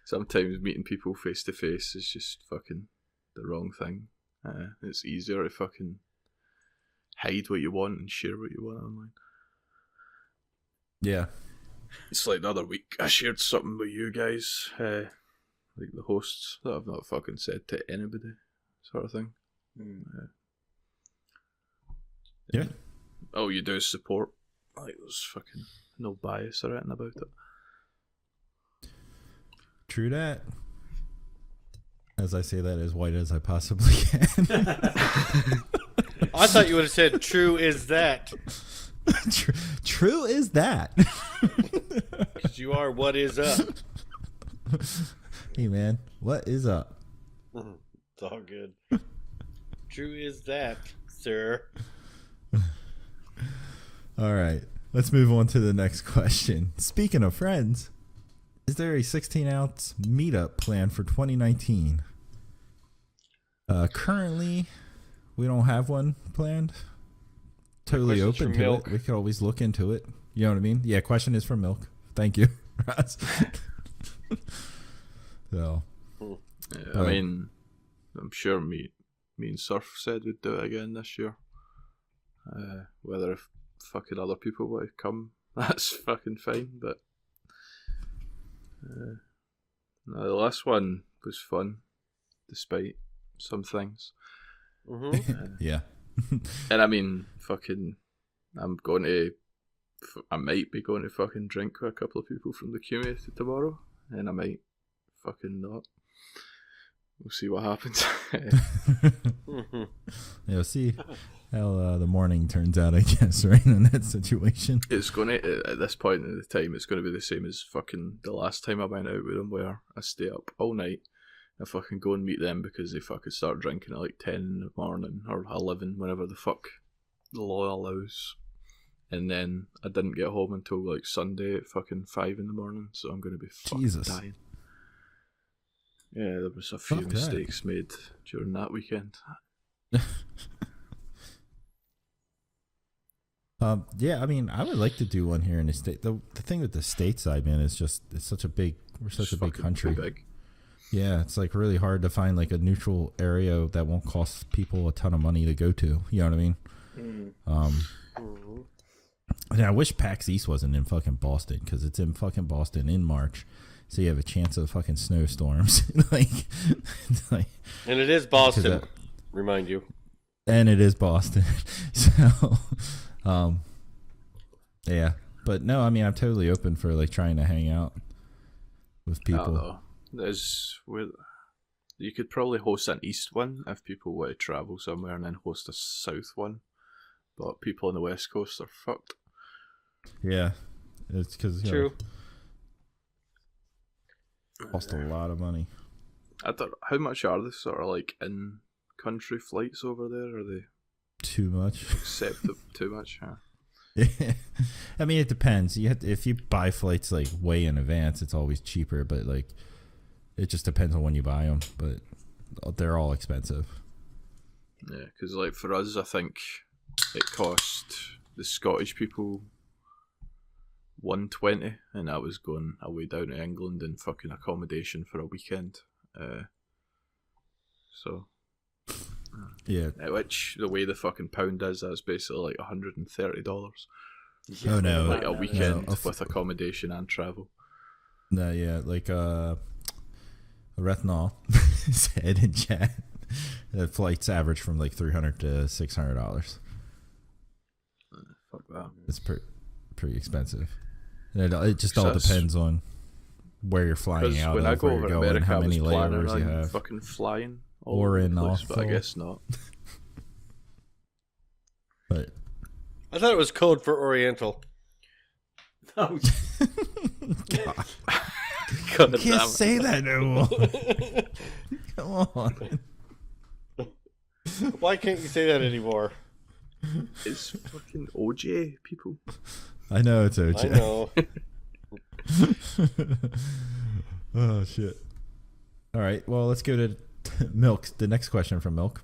Speaker 3: Sometimes meeting people face to face is just fucking the wrong thing. It's easier to fucking hide what you want and share what you want online.
Speaker 1: yeah.
Speaker 3: It's like the other week, I shared something with you guys, like the hosts, that I've not fucking said to anybody, sort of thing.
Speaker 1: Yeah.
Speaker 3: All you do is support. Like, there's fucking no bias or anything about it.
Speaker 1: True that. As I say that as white as I possibly can.
Speaker 2: I thought you would have said, "True is that,"
Speaker 1: True is that.
Speaker 2: because you are what is up.
Speaker 1: Hey, man, what is up?
Speaker 2: It's all good. True is that, sir.
Speaker 1: All right, let's move on to the next question. Speaking of friends, is there a 16-ounce meetup planned for 2019? Currently, we don't have one planned. Totally
Speaker 2: question's
Speaker 1: open
Speaker 2: from
Speaker 1: to
Speaker 2: Milk.
Speaker 1: it. We could always look into it. You know what I mean? Yeah, question is from Milk. Thank you, Ross. So,
Speaker 3: Yeah, I mean, I'm sure me and Surf said we'd do it again this year. Whether if fucking other people want to come, that's fucking fine. But no, the last one was fun, despite some things.
Speaker 1: Yeah.
Speaker 3: And I mean, fucking, I might be going to fucking drink with a couple of people from the community tomorrow, and I might fucking not. We'll see what happens.
Speaker 1: Yeah, we'll see how the morning turns out, I guess, right, in that situation.
Speaker 3: It's going to, at this point in the time, it's going to be the same as fucking the last time I went out with them, where I stay up all night. I fucking go and meet them because they fucking start drinking at like 10 in the morning or 11, whenever the fuck the law allows. And then I didn't get home until like Sunday at fucking 5 in the morning, so I'm going to be fucking dying. Yeah, there was a few mistakes made during that weekend.
Speaker 1: Yeah, I mean, I would like to do one here in the state. The thing with the stateside, man, is just we're such a big country.
Speaker 3: Big.
Speaker 1: Yeah, it's like really hard to find like a neutral area that won't cost people a ton of money to go to. You know what I mean? And I wish PAX East wasn't in fucking Boston, because it's in fucking Boston in March, so you have a chance of fucking snowstorms. like,
Speaker 2: and it is Boston. Remind you.
Speaker 1: And it is Boston. So, yeah, but no, I mean, I'm totally open for like trying to hang out with people.
Speaker 3: You could probably host an east one if people want to travel somewhere, and then host a south one. But people on the west coast are fucked.
Speaker 1: Yeah, it's because
Speaker 2: true.
Speaker 1: Cost a lot of money.
Speaker 3: I don't. How much are they sort of like in country flights over there? Are they
Speaker 1: too much?
Speaker 3: Too much? Huh?
Speaker 1: Yeah. I mean, it depends. If you buy flights like way in advance, it's always cheaper. But like, it just depends on when you buy them. But they're all expensive.
Speaker 3: Yeah, because like for us, I think it cost the Scottish people $120, and that was going away down to England and fucking accommodation for a weekend.
Speaker 1: Yeah,
Speaker 3: which the way the fucking pound is, that's basically like $130.
Speaker 1: Oh no,
Speaker 3: like a weekend with accommodation and travel.
Speaker 1: No, yeah, like Rethnol said in chat that flights average from like $300 to $600.
Speaker 3: Fuck that.
Speaker 1: It's pretty expensive. And it just all depends on where you're flying out
Speaker 3: when
Speaker 1: of,
Speaker 3: I go
Speaker 1: where
Speaker 3: over
Speaker 1: you're going,
Speaker 3: America,
Speaker 1: how
Speaker 3: I
Speaker 1: many
Speaker 3: was planning
Speaker 1: layovers you
Speaker 3: on
Speaker 1: have.
Speaker 3: fucking flying
Speaker 1: Or in
Speaker 3: place, but I
Speaker 1: Oslo.
Speaker 3: guess not.
Speaker 1: But
Speaker 2: I thought it was code for Oriental.
Speaker 4: Oh,
Speaker 1: God.
Speaker 3: God
Speaker 1: You can't
Speaker 3: damn it.
Speaker 1: say that no more. Come on.
Speaker 2: Why can't you say that anymore?
Speaker 3: It's fucking OJ, people.
Speaker 1: I know it's OJ.
Speaker 2: I know.
Speaker 1: Oh shit. All right, well, let's go to Milk. The next question from Milk,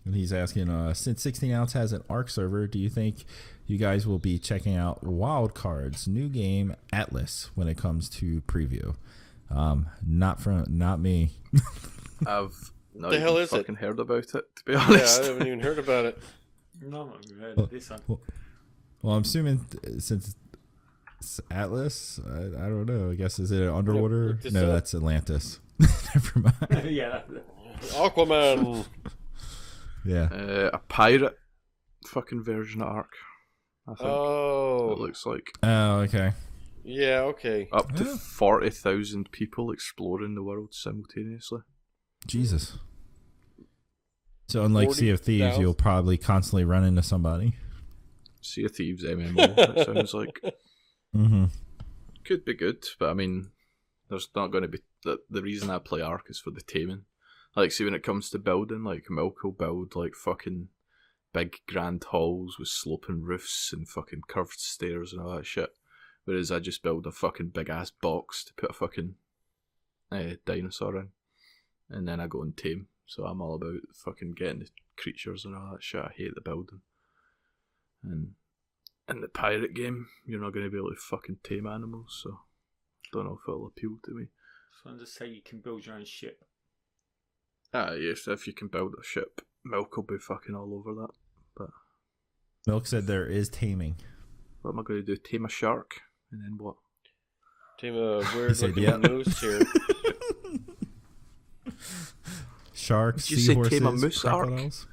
Speaker 1: and he's asking, since 16 ounce has an ARC server, do you think you guys will be checking out Wildcard's new game Atlas when it comes to preview? Not me.
Speaker 3: I've not
Speaker 2: The hell
Speaker 3: even
Speaker 2: is it?
Speaker 3: fucking heard about it, to be
Speaker 2: Yeah,
Speaker 3: honest.
Speaker 2: I haven't even heard about it.
Speaker 4: no, I've heard of this one.
Speaker 1: Well, I'm assuming since it's Atlas, I don't know. I guess is it underwater?
Speaker 2: Look this
Speaker 1: No,
Speaker 2: up.
Speaker 1: that's Atlantis. Never mind.
Speaker 4: Yeah,
Speaker 2: Aquaman.
Speaker 1: Yeah.
Speaker 3: A pirate fucking version of Ark, I think.
Speaker 2: Oh.
Speaker 3: It looks like
Speaker 1: Oh, okay.
Speaker 2: Yeah, okay.
Speaker 3: up to
Speaker 1: Yeah.
Speaker 3: 40,000 people exploring the world simultaneously.
Speaker 1: Jesus. So unlike Sea of Thieves,
Speaker 2: 40,000?
Speaker 1: you'll probably constantly run into somebody.
Speaker 3: Sea of Thieves MMO, it sounds like.
Speaker 1: Mm-hmm.
Speaker 3: Could be good, but I mean, there's not going to be... The reason I play Ark is for the taming. Like, see, when it comes to building, like, Milk will build, like, fucking big grand halls with sloping roofs and fucking curved stairs and all that shit. Whereas I just build a fucking big-ass box to put a fucking dinosaur in. And then I go and tame. So I'm all about fucking getting the creatures and all that shit. I hate the building. And in the pirate game, you're not going to be able to fucking tame animals, so don't know if it'll appeal to me.
Speaker 4: just wanted to say you can build your own ship.
Speaker 3: Yes, if you can build a ship. Milk will be fucking all over that. But
Speaker 1: Milk said there is taming.
Speaker 3: what am I going to do? Tame a shark? And then what?
Speaker 2: Team a weird
Speaker 1: said,
Speaker 2: looking
Speaker 1: yeah.
Speaker 2: moose here.
Speaker 1: Sharks,
Speaker 3: Did you say
Speaker 1: seahorses,
Speaker 3: tame a moose arc?
Speaker 1: crocodiles.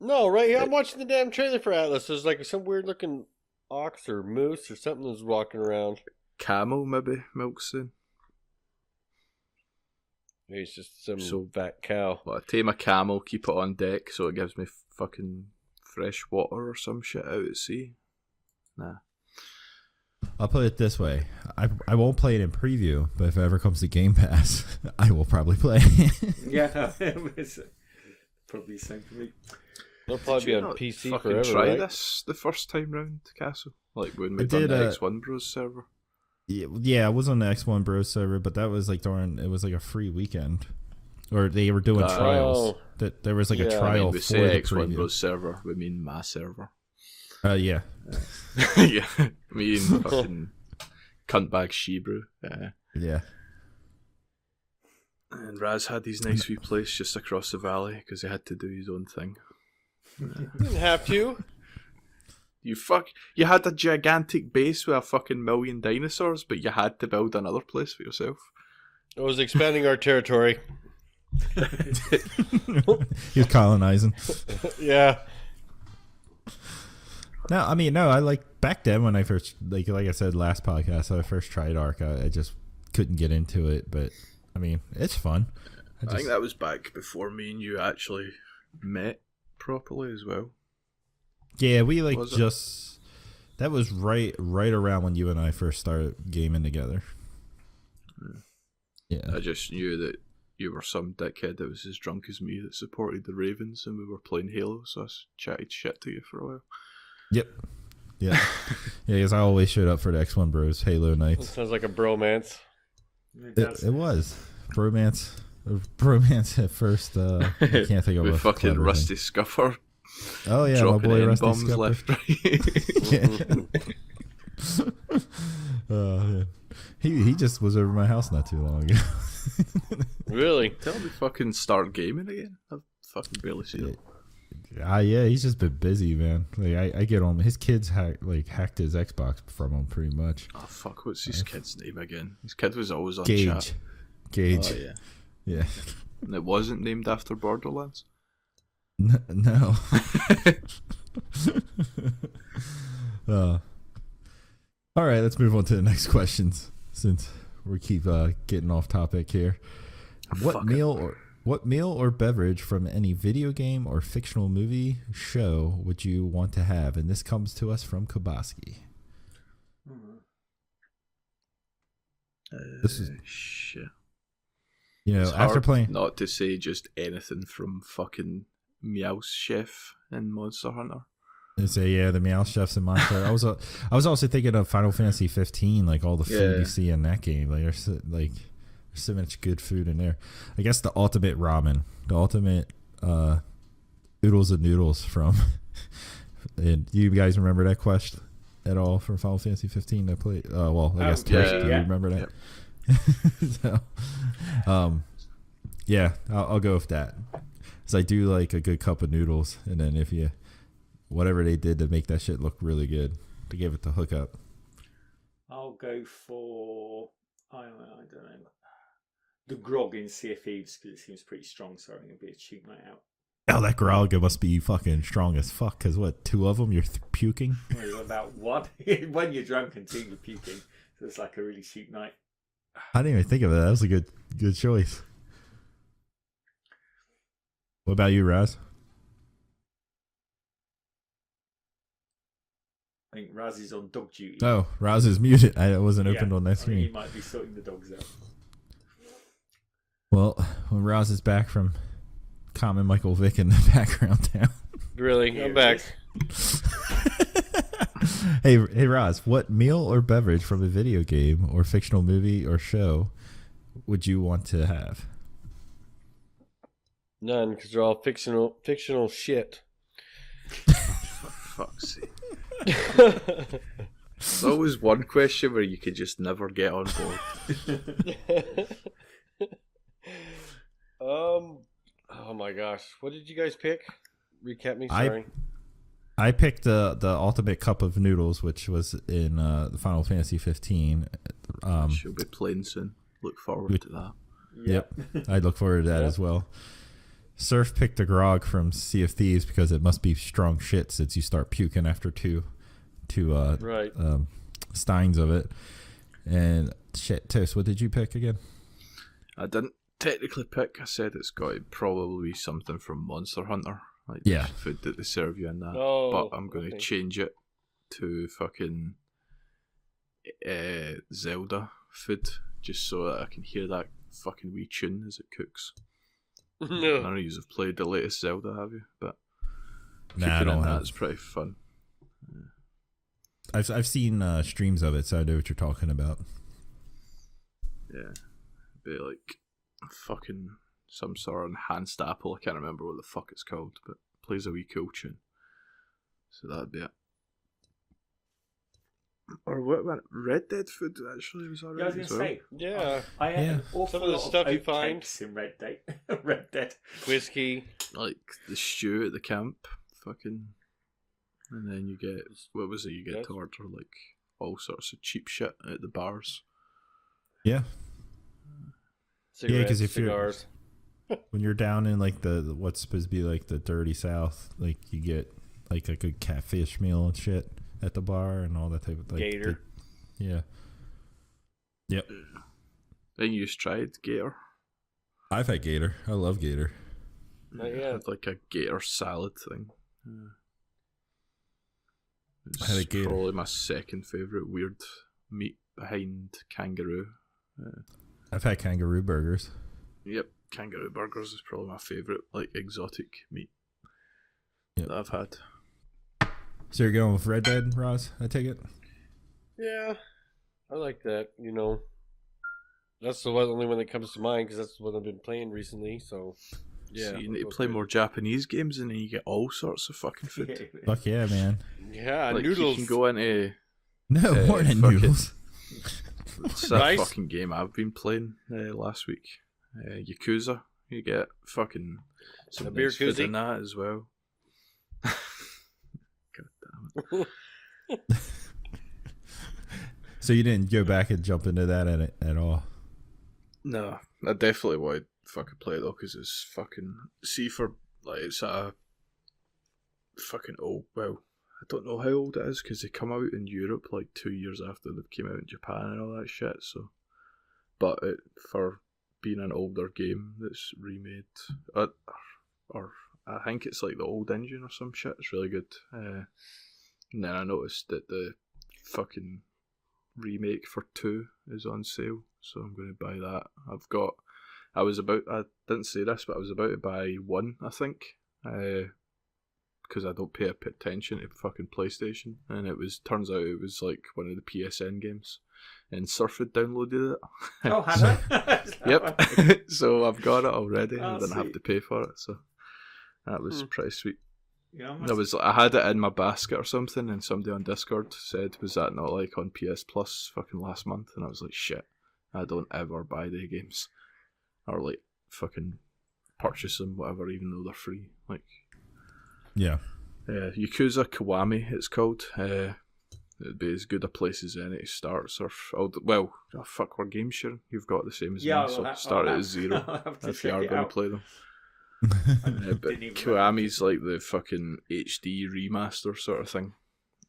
Speaker 2: No, right here. I'm watching the damn trailer for Atlas. There's like some weird looking ox or moose or something that's walking around.
Speaker 3: Camel, maybe? Milk's saying.
Speaker 2: Maybe it's just some
Speaker 3: So-
Speaker 2: fat cow.
Speaker 3: Well, I tame a camel, keep it on deck so it gives me fucking fresh water or some shit out at sea. Nah.
Speaker 1: I'll put it this way. I won't play it in preview, but if it ever comes to Game Pass, I will probably play.
Speaker 4: Yeah, it's probably the same for me.
Speaker 2: They'll probably
Speaker 3: Did
Speaker 2: be
Speaker 3: you
Speaker 2: on
Speaker 3: not
Speaker 2: PC
Speaker 3: fucking
Speaker 2: forever,
Speaker 3: try
Speaker 2: right?
Speaker 3: this the first time round, Castle? Like when we
Speaker 1: I
Speaker 3: done
Speaker 1: did,
Speaker 3: the X1 Bros server?
Speaker 1: Yeah, I was on the X1 Bros server, but that was like it was like a free weekend. Or they were doing trials.
Speaker 2: Oh.
Speaker 1: That there was like a
Speaker 2: Yeah.
Speaker 1: trial
Speaker 3: When we
Speaker 1: for
Speaker 3: say
Speaker 1: the
Speaker 3: X1
Speaker 1: preview.
Speaker 3: Bros server, we mean my server.
Speaker 1: Yeah.
Speaker 3: Yeah, me and fucking cuntbag Shebrew.
Speaker 1: Yeah.
Speaker 3: And Raz had his nice wee place just across the valley because he had to do his own thing.
Speaker 2: Didn't have to.
Speaker 3: You had a gigantic base with a fucking million dinosaurs, but you had to build another place for yourself.
Speaker 2: I was expanding our territory.
Speaker 1: He was colonizing.
Speaker 2: Yeah.
Speaker 1: No, I mean, no, I like back then when I first, like I said last podcast, when I first tried Ark, I just couldn't get into it. But I mean, it's fun.
Speaker 3: I think that was back before me and you actually met properly as well.
Speaker 1: Yeah, we like
Speaker 3: Was it?
Speaker 1: just that was right around when you and I first started gaming together. Yeah,
Speaker 3: I just knew that you were some dickhead that was as drunk as me that supported the Ravens and we were playing Halo, so I chatted shit to you for a while.
Speaker 1: yep, yeah, yeah. Because I always showed up for the X1 Bros Halo
Speaker 2: That
Speaker 1: nights.
Speaker 2: sounds like a bromance.
Speaker 1: It was bromance at first. I can't think of
Speaker 3: With
Speaker 1: a
Speaker 3: fucking
Speaker 1: clever
Speaker 3: Rusty
Speaker 1: thing.
Speaker 3: Scuffer
Speaker 1: Oh yeah, my
Speaker 3: dropping
Speaker 1: boy
Speaker 3: in
Speaker 1: Rusty
Speaker 3: bombs
Speaker 1: Scupper.
Speaker 3: left, right.
Speaker 1: Yeah. He just was over my house not too long ago.
Speaker 2: Really?
Speaker 3: Tell me fucking start gaming again. I've fucking barely seen it.
Speaker 1: Yeah, he's just been busy, man. Like I get on his kids hacked his Xbox from him pretty much.
Speaker 3: Oh fuck, what's his kid's name again? His kid was always on
Speaker 1: Gage.
Speaker 3: chat.
Speaker 1: Gage.
Speaker 3: Oh yeah.
Speaker 1: Yeah.
Speaker 3: And it wasn't named after Borderlands.
Speaker 1: No. All right, let's move on to the next questions since we keep getting off topic here. What meal or beverage from any video game or fictional movie show would you want to have? And this comes to us from Kobaski. This is
Speaker 3: shit.
Speaker 1: You know,
Speaker 3: It's
Speaker 1: after
Speaker 3: hard
Speaker 1: playing,
Speaker 3: not to say just anything from fucking Meow's Chef and Monster Hunter.
Speaker 1: they say the Meow Chefs and Monster. I was also thinking of Final Fantasy 15, like all the food
Speaker 3: Yeah.
Speaker 1: you see in that game. Like there's so much good food in there. I guess the ultimate ramen, the ultimate oodles and noodles from. And you guys remember that quest at all from Final Fantasy 15? I played. Well, I guess
Speaker 3: yeah,
Speaker 1: Toast, do you
Speaker 4: yeah.
Speaker 1: remember that?
Speaker 3: Yep.
Speaker 1: So, yeah, I'll go with that. Cause I do like a good cup of noodles, and then if you, whatever they did to make that shit look really good, to give it the hookup.
Speaker 4: I'll go for I don't know the grog in Sea of Thieves because it seems pretty strong. So I think it'd be a cheap night out.
Speaker 1: Oh, that grog must be fucking strong as fuck. Cause what, 2 of them you're puking?
Speaker 4: Well, about one when you're drunk and 2 you're puking. So it's like a really cheap night.
Speaker 1: I didn't even think of that. That was a good choice. What about you, Raz?
Speaker 4: I think Raz is on dog duty.
Speaker 1: Oh, Raz is muted. I wasn't opened on that
Speaker 4: I think
Speaker 1: screen.
Speaker 4: he might be sorting the dogs out.
Speaker 1: Well, when Raz is back from common Michael Vick in the background now.
Speaker 2: Really?
Speaker 4: Here
Speaker 2: I'm
Speaker 4: it
Speaker 2: back.
Speaker 4: is.
Speaker 1: Hey, Raz, what meal or beverage from a video game or fictional movie or show would you want to have?
Speaker 2: None, because they're all fictional shit.
Speaker 3: For fuck's sake. There's always one question where you could just never get on board.
Speaker 2: Oh my gosh. What did you guys pick? Recap me, sorry.
Speaker 1: I picked the Ultimate Cup of Noodles, which was in the Final Fantasy 15.
Speaker 3: She'll be playing soon. Look forward to that.
Speaker 1: Yep. I look forward to that as well. Surf picked the Grog from Sea of Thieves because it must be strong shit since you start puking after two steins of it. And shit, Toast, what did you pick again?
Speaker 3: I didn't technically pick. I said it's got to probably be something from Monster Hunter. Like
Speaker 1: Yeah.
Speaker 3: the food that they serve you in that.
Speaker 2: Oh,
Speaker 3: but I'm going to
Speaker 2: okay.
Speaker 3: change it to fucking Zelda food just so that I can hear that fucking wee tune as it cooks. None of you have played the latest Zelda, have you? But
Speaker 1: Nah, I don't have.
Speaker 3: That's pretty fun.
Speaker 1: I've seen streams of it, so I know what you're talking about.
Speaker 3: Yeah. Be like fucking some sort of enhanced apple. I can't remember what the fuck it's called, but plays a wee cool tune. So that'd be it. Or what went Red Dead food actually was alright.
Speaker 4: Yeah, I was going to say.
Speaker 2: Yeah.
Speaker 4: I had an awful
Speaker 2: Some of the
Speaker 4: lot
Speaker 2: stuff you
Speaker 4: oat
Speaker 2: find.
Speaker 4: cakes in Red Dead. Red Dead.
Speaker 2: Whiskey.
Speaker 3: Like the stew at the camp, fucking, and then you get what was it? You get to order like all sorts of cheap shit at the bars.
Speaker 1: Yeah.
Speaker 2: Cigarettes,
Speaker 1: because if
Speaker 2: cigars.
Speaker 1: when you're down in like the what's supposed to be like the dirty South, like you get like a good catfish meal and shit at the bar and all that type of like
Speaker 2: Gator.
Speaker 1: Yeah. Yep.
Speaker 3: Then you just tried Gator.
Speaker 1: I've had Gator. I love Gator.
Speaker 2: Not yet.
Speaker 3: Had like a Gator salad thing. It's
Speaker 1: I had a Gator.
Speaker 3: probably my second favourite weird meat behind kangaroo.
Speaker 1: I've had kangaroo burgers.
Speaker 3: Yep, kangaroo burgers is probably my favourite like exotic meat
Speaker 1: Yep.
Speaker 3: that I've had.
Speaker 1: So you're going with Red Dead, Roz? I take it.
Speaker 2: Yeah. I like that, you know. That's the only one that comes to mind because that's the one I've been playing recently, so... Yeah,
Speaker 3: so you need to play more Japanese games and then you get all sorts of fucking food.
Speaker 1: Fuck yeah, man.
Speaker 2: Yeah,
Speaker 3: Like
Speaker 2: noodles.
Speaker 3: you can go into
Speaker 1: No, more than
Speaker 3: fucking-
Speaker 1: noodles.
Speaker 3: it's that
Speaker 2: Rice?
Speaker 3: fucking game I've been playing last week. Yakuza. You get fucking some
Speaker 2: A beer
Speaker 3: nice food
Speaker 2: koozie?
Speaker 3: in that as well. God damn it.
Speaker 1: So you didn't go back and jump into that at all?
Speaker 3: No, I definitely would fucking play it though, because it's fucking it's a fucking old. Well, I don't know how old it is because they come out in Europe like 2 years after they came out in Japan and all that shit. So, but for being an older game that's remade, or I think it's like the old engine or some shit. It's really good. And then I noticed that the fucking remake for 2 is on sale, so I'm going to buy that. I didn't say this, but I was about to buy 1, I think, because I don't pay attention to fucking PlayStation, and turns out it was like one of the PSN games, and Surf had downloaded it.
Speaker 4: Oh, have I?
Speaker 3: Yep. So I've got it already. I didn't have
Speaker 4: sweet.
Speaker 3: to pay for it, so that was pretty sweet.
Speaker 4: Yeah,
Speaker 3: I had it in my basket or something, and somebody on Discord said, "Was that not like on PS Plus fucking last month?" And I was like, "Shit, I don't ever buy the games or like fucking purchase them, whatever, even though they're free." Like,
Speaker 1: Yeah.
Speaker 3: Yakuza Kiwami, it's called. It'd be as good a place as any to start. Fuck, we're game sharing. You've got the same as me, so start it at 0 if you are going to play them. But
Speaker 4: Didn't even
Speaker 3: Kiwami's like the fucking HD remaster sort of thing,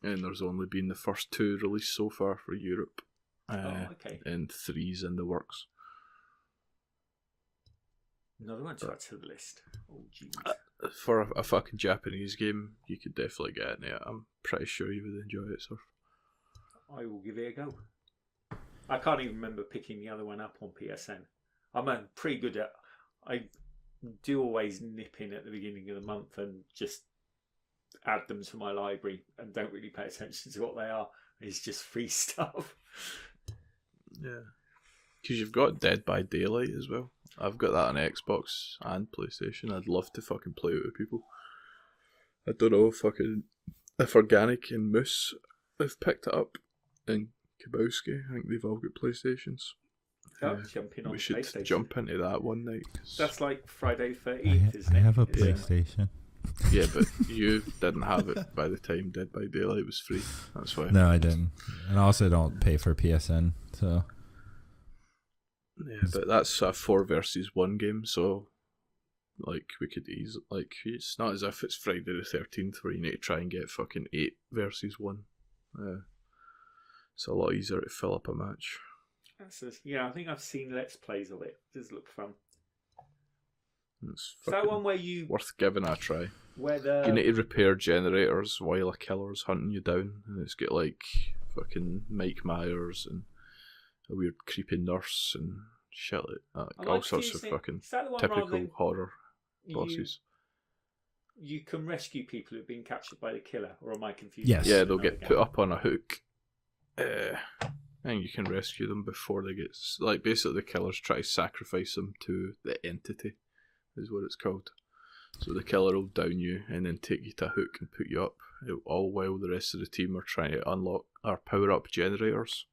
Speaker 3: and there's only been the first 2 released so far for Europe,
Speaker 4: okay.
Speaker 3: and 3's in the works.
Speaker 4: Another one to add to the list. Oh, jeez.
Speaker 3: For a fucking Japanese game, you could definitely get it. Yeah, I'm pretty sure you would enjoy it, Surf.
Speaker 4: I will give it a go. I can't even remember picking the other one up on PSN. I'm pretty good at... I do always nip in at the beginning of the month and just add them to my library and don't really pay attention to what they are. It's just free stuff.
Speaker 3: Yeah. Because you've got Dead by Daylight as well. I've got that on Xbox and PlayStation. I'd love to fucking play it with people. I don't know if Organic and Moose have picked it up, and Kabowski, I think they've all got PlayStations.
Speaker 4: Oh, jumping on
Speaker 3: We should
Speaker 4: PlayStation.
Speaker 3: jump into that one night. 'Cause-
Speaker 4: That's like Friday 13th, isn't
Speaker 1: I
Speaker 4: it?
Speaker 1: have a
Speaker 4: Is it?
Speaker 1: PlayStation.
Speaker 3: yeah, but you didn't have it by the time Dead by Daylight was free. That's why.
Speaker 1: No, I didn't. And I also don't pay for PSN, so
Speaker 3: Yeah, but that's a 4 versus 1 game, so like we could easily it's not as if it's Friday the 13th where you need to try and get fucking 8 versus 1. It's a lot easier to fill up a match.
Speaker 4: Yeah, I think I've seen Let's Plays of it. It does look fun.
Speaker 3: It's
Speaker 4: Is that one where you
Speaker 3: worth giving a try.
Speaker 4: where the
Speaker 3: You need to repair generators while a killer's hunting you down, and it's got like fucking Mike Myers and a weird creepy nurse and shit like that.
Speaker 4: I
Speaker 3: All
Speaker 4: like
Speaker 3: sorts of
Speaker 4: using-
Speaker 3: fucking
Speaker 4: is that the one rather
Speaker 3: typical
Speaker 4: than
Speaker 3: horror
Speaker 4: you,
Speaker 3: bosses.
Speaker 4: you can rescue people who've been captured by the killer, or am I confused?
Speaker 1: Yes.
Speaker 3: Yeah,
Speaker 4: with
Speaker 3: they'll
Speaker 4: another
Speaker 3: get
Speaker 4: game?
Speaker 3: put up on a hook, and you can rescue them before they get like basically the killers try to sacrifice them to the entity, is what it's called. So the killer will down you and then take you to a hook and put you up, all while the rest of the team are trying to unlock or power up generators.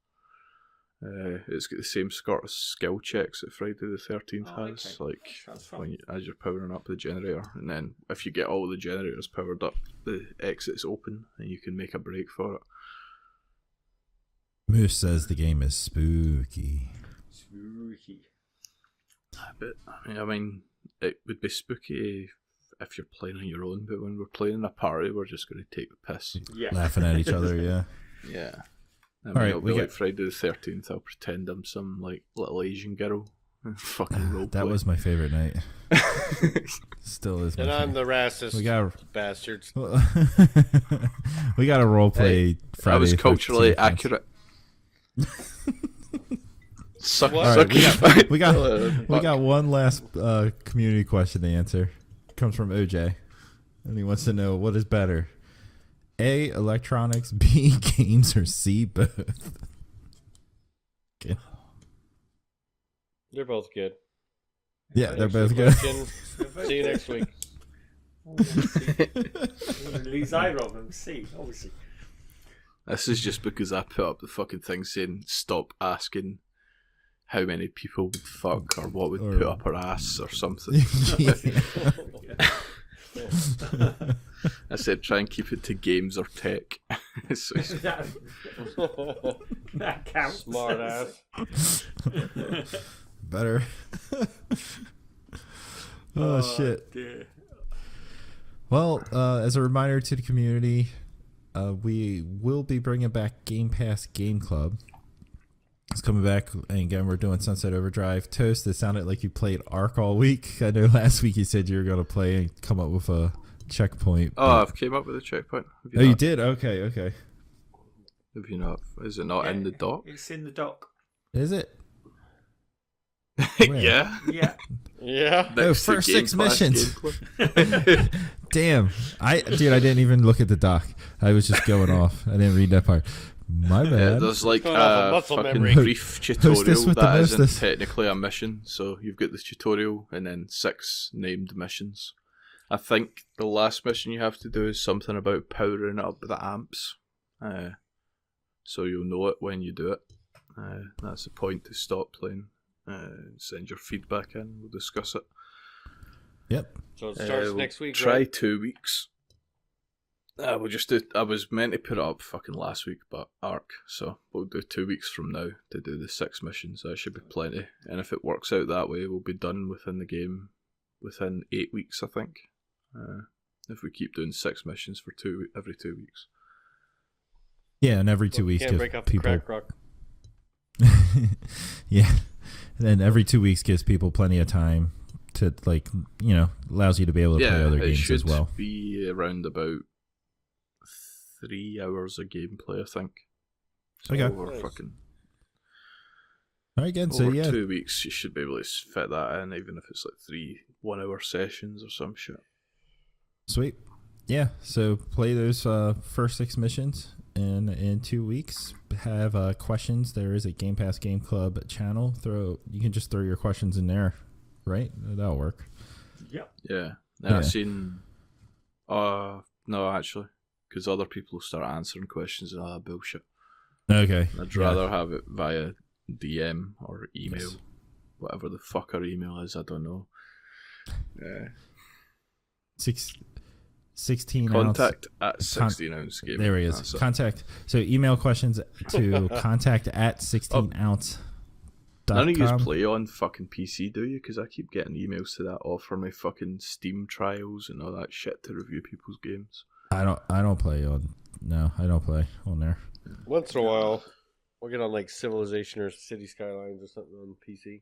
Speaker 3: It's got the same sort of skill checks that Friday the 13th
Speaker 4: Oh,
Speaker 3: has,
Speaker 4: okay.
Speaker 3: like
Speaker 4: Sounds fun.
Speaker 3: when as you're powering up the generator, and then if you get all the generators powered up, the exit's open and you can make a break for it.
Speaker 1: Moose says the game is spooky.
Speaker 4: Spooky.
Speaker 3: But I mean, it would be spooky if you're playing on your own, but when we're playing in a party, we're just going to take the piss.
Speaker 4: Yeah.
Speaker 1: Laughing at each other, yeah.
Speaker 3: Yeah. I mean,
Speaker 1: Alright,
Speaker 3: it'll
Speaker 1: we
Speaker 3: be
Speaker 1: got-
Speaker 3: like Friday the 13th. I'll pretend I'm some like little Asian girl. Fucking role
Speaker 1: That was my favorite night. Still is.
Speaker 2: And
Speaker 1: my
Speaker 2: I'm
Speaker 1: favorite.
Speaker 2: the racist
Speaker 1: We got
Speaker 2: bastards.
Speaker 1: we got a role play. Friday
Speaker 3: That was
Speaker 1: the
Speaker 3: culturally
Speaker 1: 13th.
Speaker 3: accurate. Suck,
Speaker 2: What?
Speaker 1: All right, we got
Speaker 3: Fuck.
Speaker 1: one last community question to answer. Comes from OJ, and he wants to know what is better: A, electronics; B, games; or C, both. Okay.
Speaker 2: They're both good.
Speaker 1: Yeah, they're
Speaker 2: Thanks
Speaker 1: both
Speaker 2: for the
Speaker 1: good.
Speaker 2: question. See you next week.
Speaker 4: Lose either of them. See, obviously.
Speaker 3: This is just because I put up the fucking thing saying stop asking how many people would fuck or what would
Speaker 1: Or-
Speaker 3: put up her ass or something. I said try and keep it to games or tech. So it's-
Speaker 4: that counts.
Speaker 2: Smart ass.
Speaker 1: Better. Oh shit.
Speaker 4: Dear.
Speaker 1: Well, as a reminder to the community, we will be bringing back Game Pass Game Club. It's coming back, and again, we're doing Sunset Overdrive. Toast, it sounded like you played Ark all week. I know last week you said you were going to play and come up with a checkpoint.
Speaker 3: oh, I've came up with a checkpoint. Have
Speaker 1: Oh, you
Speaker 3: not?
Speaker 1: did? Okay.
Speaker 3: Have you not? Is it not in the dock?
Speaker 4: It's in the dock.
Speaker 1: Is it? Where?
Speaker 3: Yeah.
Speaker 4: Yeah.
Speaker 2: Yeah.
Speaker 1: Oh,
Speaker 3: Next to
Speaker 1: first
Speaker 3: Game
Speaker 1: 6
Speaker 3: Pass
Speaker 1: missions.
Speaker 3: Game Club.
Speaker 1: Damn. I didn't even look at the doc. I was just going off. I didn't read that part. My
Speaker 3: Yeah,
Speaker 1: bad.
Speaker 3: there's like
Speaker 2: Going off of
Speaker 3: a
Speaker 2: muscle
Speaker 3: fucking
Speaker 2: memory.
Speaker 3: brief tutorial
Speaker 1: with the
Speaker 3: that isn't
Speaker 1: mostest.
Speaker 3: technically a mission. So you've got the tutorial and then 6 named missions. I think the last mission you have to do is something about powering up the amps. So you'll know it when you do it. That's the point to stop playing. Send your feedback in. We'll discuss it.
Speaker 1: Yep.
Speaker 2: So it starts
Speaker 3: We'll
Speaker 2: next week.
Speaker 3: Try
Speaker 2: right?
Speaker 3: 2 weeks. We'll just do. I was meant to put it up fucking last week, but Arc. So we'll do 2 weeks from now to do the 6 missions. That should be plenty. And if it works out that way, we'll be done within the game within 8 weeks, I think. If we keep doing 6 missions for every 2 weeks.
Speaker 1: Yeah, and every 2
Speaker 2: Well,
Speaker 1: weeks
Speaker 2: can't
Speaker 1: give
Speaker 2: break up the
Speaker 1: people.
Speaker 2: crack rock.
Speaker 1: Yeah. And then every 2 weeks gives people plenty of time to, like, allows you to be able to play other
Speaker 3: it
Speaker 1: games
Speaker 3: should
Speaker 1: as well.
Speaker 3: be around about 3 hours of gameplay, I think. So
Speaker 1: Okay.
Speaker 3: over
Speaker 2: Nice.
Speaker 3: fucking
Speaker 1: All right, again. So
Speaker 3: over
Speaker 1: yeah,
Speaker 3: 2 weeks, you should be able to fit that in, even if it's like 3 1-hour sessions or some shit.
Speaker 1: sweet. Yeah. So play those first 6 missions, and in 2 weeks have questions. There is a Game Pass Game Club channel. You can just throw your questions in there, right? That'll work.
Speaker 4: Yep.
Speaker 3: Yeah.
Speaker 1: Yeah.
Speaker 3: I've seen. No, actually, because other people start answering questions and all that bullshit.
Speaker 1: Okay.
Speaker 3: I'd
Speaker 1: Yeah.
Speaker 3: rather have it via DM or email,
Speaker 1: Yes.
Speaker 3: whatever the fuck our email is. I don't know.
Speaker 1: 16
Speaker 3: Contact
Speaker 1: ounce.
Speaker 3: at 16ounce gaming.
Speaker 1: There he is.
Speaker 3: That's it.
Speaker 1: Contact. So email questions to contact at 16ounce.
Speaker 3: None of you play on fucking PC, do you? Because I keep getting emails to that offer me fucking Steam trials and all that shit to review people's games.
Speaker 1: I don't play on. No, I don't play on there.
Speaker 2: Once in a while, we'll get on like Civilization or City Skylines or something on PC.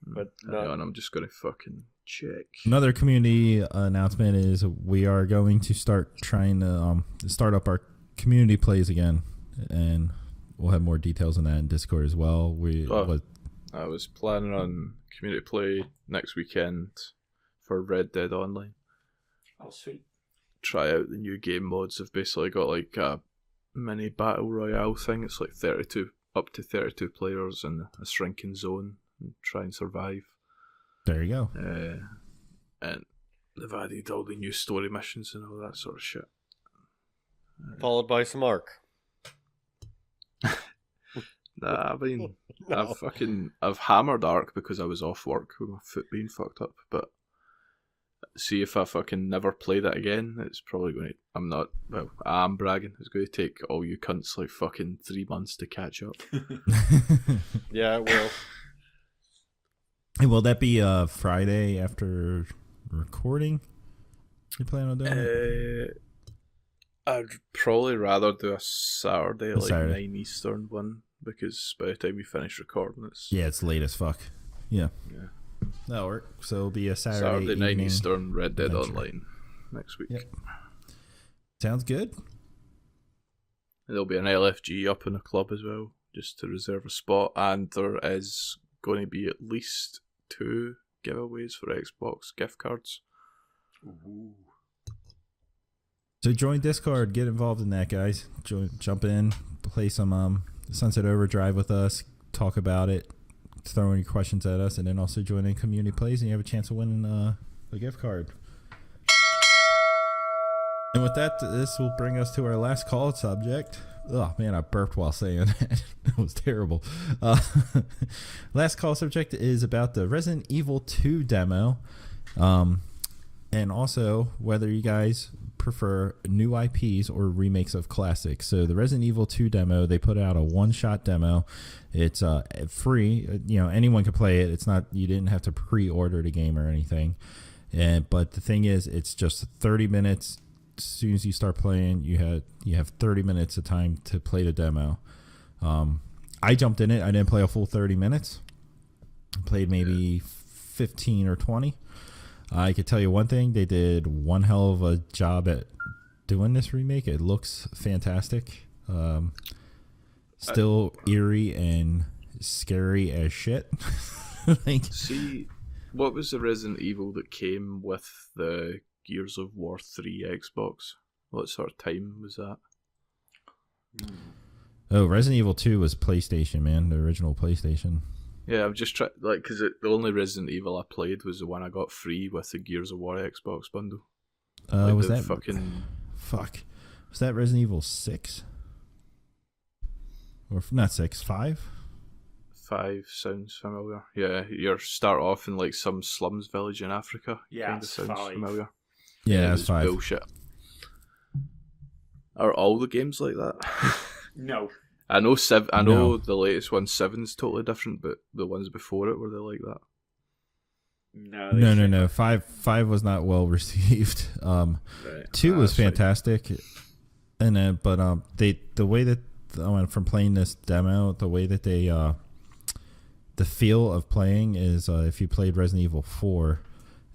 Speaker 2: But
Speaker 3: Hang on, I'm just gonna fucking check.
Speaker 1: Another community announcement is we are going to start trying to start up our community plays again, and we'll have more details on that in Discord as well.
Speaker 3: I was planning on community play next weekend for Red Dead Online.
Speaker 4: Oh, sweet.
Speaker 3: Try out the new game mods. I've basically got like a mini battle royale thing. It's like up to 32 players in a shrinking zone and try and survive.
Speaker 1: There you go.
Speaker 3: And they've added all the new story missions and all that sort of shit.
Speaker 2: followed by some Ark.
Speaker 3: Nah, I mean,
Speaker 2: No.
Speaker 3: I've hammered Ark because I was off work with my foot being fucked up, but see if I fucking never play that again, it's probably going to, I'm bragging, it's going to take all you cunts like fucking 3 months to catch up.
Speaker 2: Yeah, it will.
Speaker 1: And will that be Friday after recording? You plan on doing it?
Speaker 3: I'd probably rather do a Saturday, like
Speaker 1: Saturday.
Speaker 3: 9 Eastern one, because by the time we finish recording, it's
Speaker 1: Yeah, it's late as fuck. Yeah. That'll work. So it'll be a Saturday
Speaker 3: 9
Speaker 1: evening.
Speaker 3: Eastern Red Dead
Speaker 1: adventure.
Speaker 3: Online next week.
Speaker 1: Yep. Sounds good.
Speaker 3: There'll be an LFG up in the club as well, just to reserve a spot, and there is going to be at least 2 giveaways for Xbox gift cards.
Speaker 1: So join Discord, get involved in that, guys. Jump in, play some Sunset Overdrive with us, talk about it, throw any questions at us, and then also join in community plays, and you have a chance of winning a gift card. And with that, this will bring us to our last call subject. Oh man, I burped while saying that. That was terrible. Last call subject is about the Resident Evil 2 demo, and also whether you guys prefer new IPs or remakes of classics. So the Resident Evil 2 demo, they put out a one-shot demo. It's free. You know, anyone can play it. It's not, you didn't have to pre-order the game or anything. But the thing is, it's just 30 minutes. As soon as you start playing, you have 30 minutes of time to play the demo. I jumped in it. I didn't play a full 30 minutes. I played maybe 15 or 20. I could tell you one thing. They did one hell of a job at doing this remake. It looks fantastic. Still eerie and scary as shit.
Speaker 3: See, what was the Resident Evil that came with the Gears of War 3 Xbox? What sort of time was that?
Speaker 1: Oh, Resident Evil 2 was PlayStation, man. The original PlayStation.
Speaker 3: Yeah, I'm just trying, like, because the only Resident Evil I played was the one I got free with the Gears of War Xbox bundle.
Speaker 1: Was
Speaker 3: the
Speaker 1: that
Speaker 3: fucking...
Speaker 1: Fuck. Was that Resident Evil 6? Or not 6, 5?
Speaker 3: 5 sounds familiar. Yeah, you start off in like some slums village in Africa.
Speaker 4: Yeah,
Speaker 3: Kinda
Speaker 4: it's
Speaker 3: sounds
Speaker 4: 5.
Speaker 3: familiar.
Speaker 1: Yeah, that's
Speaker 3: it's
Speaker 1: 5.
Speaker 3: bullshit. Are all the games like that?
Speaker 4: No.
Speaker 3: I know
Speaker 1: No.
Speaker 3: the latest one, 7's totally different, but the ones before it, were they like that?
Speaker 4: No.
Speaker 1: 5 was not well received.
Speaker 3: Right.
Speaker 1: 2 was
Speaker 3: That's fine.
Speaker 1: fantastic, and then the way that I went from playing this demo, the way that they the feel of playing is if you played Resident Evil 4,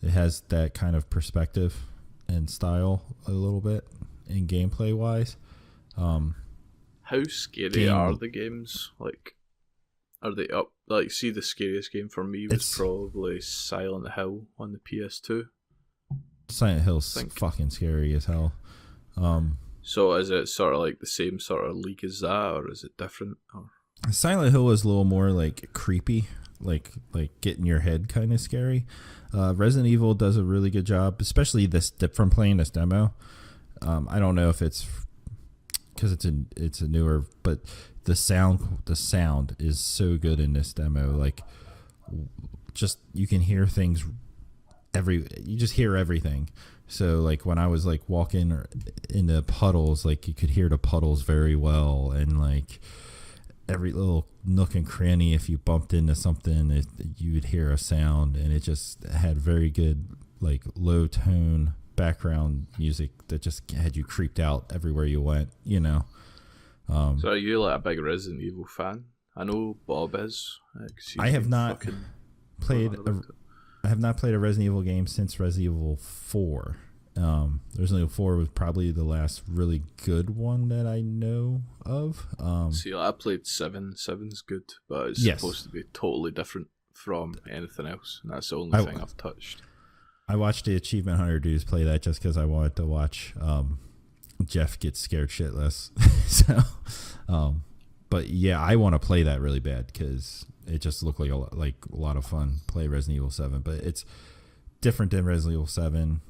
Speaker 1: it has that kind of perspective and style a little bit in gameplay wise.
Speaker 3: How scary are the games? Like, are they up? Like, see, the scariest game for me was probably Silent Hill on the PS2.
Speaker 1: Silent Hill's fucking scary as hell.
Speaker 3: So is it sort of like the same sort of league as that, or is it different? Or...
Speaker 1: Silent Hill is a little more like creepy, like get in your head kind of scary. Resident Evil does a really good job, especially from playing this demo. I don't know if it's because it's a newer, but the sound is so good in this demo. Like, just you can hear things you just hear everything. So like when I was like walking into puddles, like you could hear the puddles very well, and like every little nook and cranny, if you bumped into something, you would hear a sound, and it just had very good like low tone background music that just had you creeped out everywhere you went, you know.
Speaker 3: So are you like a big Resident Evil fan? I know Bob is.
Speaker 1: I have not played a Resident Evil game since Resident Evil 4. Resident Evil 4 was probably the last really good one that I know of.
Speaker 3: See, I played 7. 7's good, but it's supposed to be totally different from anything else, and that's the only thing I've touched.
Speaker 1: I watched the Achievement Hunter dudes play that just because I wanted to watch Jeff get scared shitless. So, but yeah, I want to play that really bad because it just looked like a lot of fun. Play Resident Evil 7, but it's different than Resident Evil 7.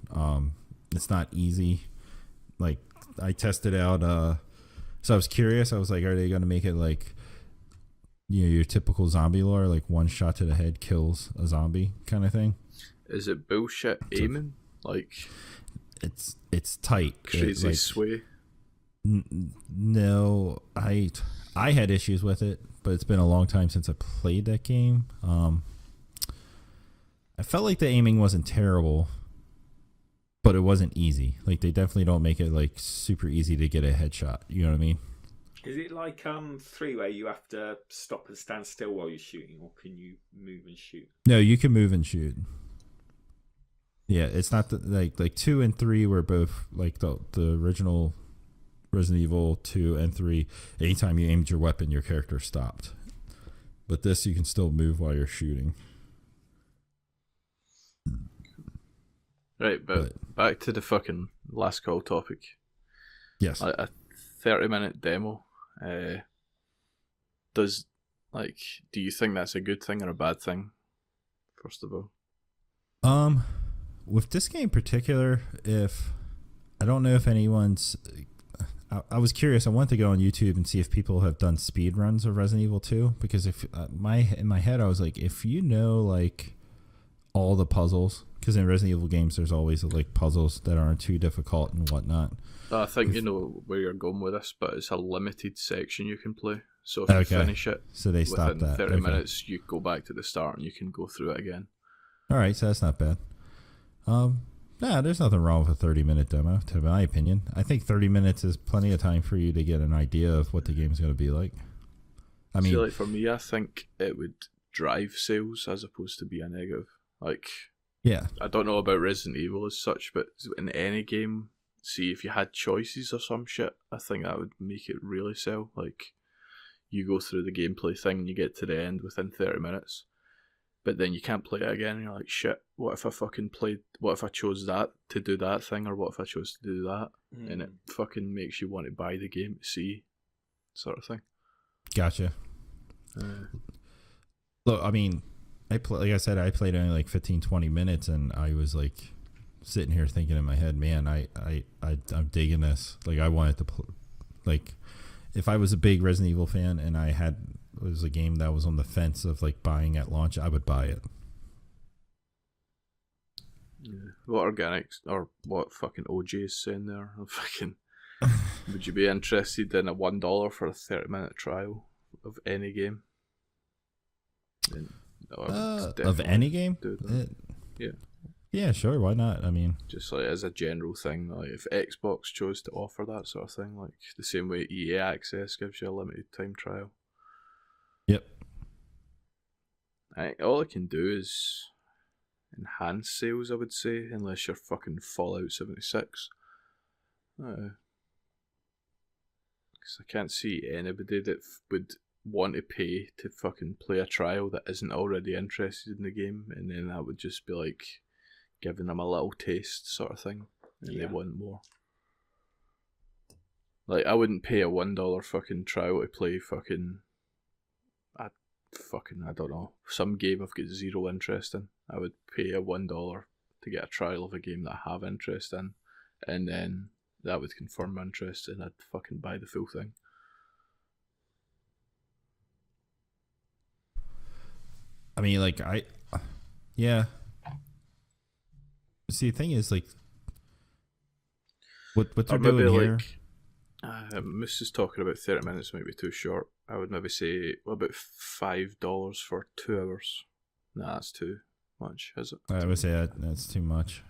Speaker 1: It's not easy. Like I tested out. So I was curious. I was like, are they going to make it like, you know, your typical zombie lore, like one shot to the head kills a zombie kind of thing?
Speaker 3: Is it bullshit aiming? Like
Speaker 1: it's tight.
Speaker 3: Crazy
Speaker 1: like,
Speaker 3: sway.
Speaker 1: No, I had issues with it, but it's been a long time since I played that game. I felt like the aiming wasn't terrible, but it wasn't easy. Like they definitely don't make it like super easy to get a headshot. You know what I mean?
Speaker 4: Is it like 3 where you have to stop and stand still while you're shooting, or can you move and shoot?
Speaker 1: No, you can move and shoot. Yeah, it's not like 2 and 3 were both like the original Resident Evil 2 and 3. Anytime you aimed your weapon, your character stopped. But this, you can still move while you're shooting.
Speaker 3: Right, but back to the fucking last call topic.
Speaker 1: Yes.
Speaker 3: A 30-minute demo. Do you think that's a good thing or a bad thing? First of all.
Speaker 1: With this game in particular, I don't know if anyone's. I was curious. I wanted to go on YouTube and see if people have done speed runs of Resident Evil 2, because if in my head I was like, if you know like all the puzzles, because in Resident Evil games there's always like puzzles that aren't too difficult and whatnot.
Speaker 3: I think you know where you're going with this, but it's a limited section you can play. So if you finish it,
Speaker 1: so they stop
Speaker 3: within
Speaker 1: that.
Speaker 3: 30 minutes, you go back to the start and you can go through it again.
Speaker 1: All right, so that's not bad. There's nothing wrong with a 30-minute demo, to my opinion. I think 30 minutes is plenty of time for you to get an idea of what the game's going to be like. I mean,
Speaker 3: like for me, I think it would drive sales as opposed to be a negative. Like,
Speaker 1: yeah,
Speaker 3: I don't know about Resident Evil as such, but in any game, see if you had choices or some shit, I think that would make it really sell. Like, you go through the gameplay thing and you get to the end within 30 minutes. But then you can't play it again, and you're like, shit, what if I chose that to do that thing, or what if I chose to do that? And it fucking makes you want to buy the game to see, sort of thing.
Speaker 1: Gotcha. Look, I mean, like I said, I played only like 15, 20 minutes, and I was like sitting here thinking in my head, man, I'm digging this. Like, I wanted to like, if I was a big Resident Evil fan and it was a game that was on the fence of like buying at launch, I would buy it.
Speaker 3: Yeah. What organics or what fucking OJ is saying there? Fucking, would you be interested in a $1 for a 30-minute trial of any game?
Speaker 1: Of any game? Yeah, sure. Why not? I mean,
Speaker 3: just like as a general thing, like if Xbox chose to offer that sort of thing, like the same way EA Access gives you a limited time trial.
Speaker 1: Yep.
Speaker 3: All it can do is enhance sales, I would say, unless you're fucking Fallout 76. Because I can't see anybody that would want to pay to fucking play a trial that isn't already interested in the game, and then that would just be like giving them a little taste sort of thing, and they want more. Like, I wouldn't pay a $1 fucking trial to play I don't know, some game I've got zero interest in. I would pay a $1 to get a trial of a game that I have interest in, and then that would confirm my interest, and I'd fucking buy the full thing.
Speaker 1: I mean, like, yeah. See, the thing is, like, what they're doing here.
Speaker 3: Moose is talking about 30 minutes might be too short. I would maybe say, what about $5 for 2 hours? Nah, that's too much, is it?
Speaker 1: I would say that's too much.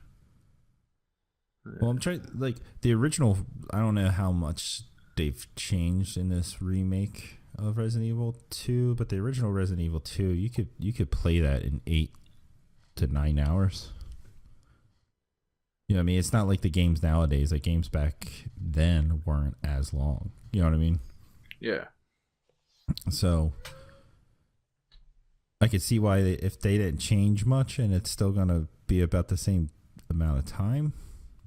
Speaker 1: Yeah. Well, I'm trying, like, the original, I don't know how much they've changed in this remake of Resident Evil 2, but the original Resident Evil 2, you could play that in 8 to 9 hours. You know what I mean? It's not like the games nowadays. Like, games back then weren't as long. You know what I mean?
Speaker 3: Yeah.
Speaker 1: So I could see why if they didn't change much and it's still going to be about the same amount of time,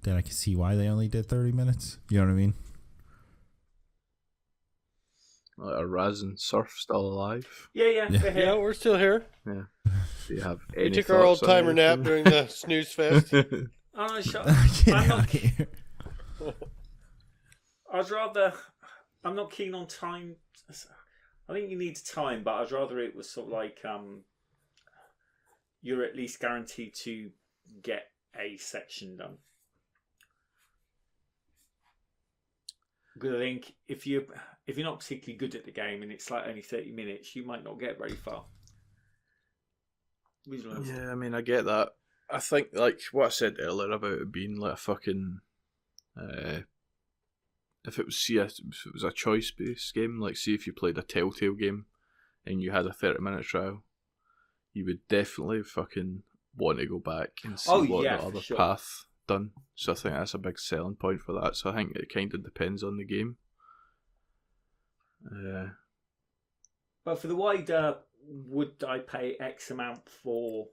Speaker 1: then I can see why they only did 30 minutes. You know what I mean?
Speaker 3: Are Raz and Surf still alive?
Speaker 4: Yeah.
Speaker 2: Yeah, we're still here.
Speaker 3: Yeah. Do you have any
Speaker 2: We took our old
Speaker 3: thoughts on
Speaker 2: timer nap during the snooze fest.
Speaker 4: Oh, no, shut
Speaker 1: Get
Speaker 4: I'm
Speaker 1: out
Speaker 4: not.
Speaker 1: here.
Speaker 4: I'm not keen on time. I think you need time, but I'd rather it was sort of like you're at least guaranteed to get a section done. Because I think if you're not particularly good at the game and it's like only 30 minutes, you might not get very far.
Speaker 3: Yeah, I mean, I get that. I think, like, what I said earlier about it being like a fucking... if it was a choice-based game, like, see if you played a Telltale game and you had a 30-minute trial, you would definitely fucking want to go back and see what the other path done. So I think that's a big selling point for that. So I think it kind of depends on the game.
Speaker 4: But for the wider, would I pay X amount for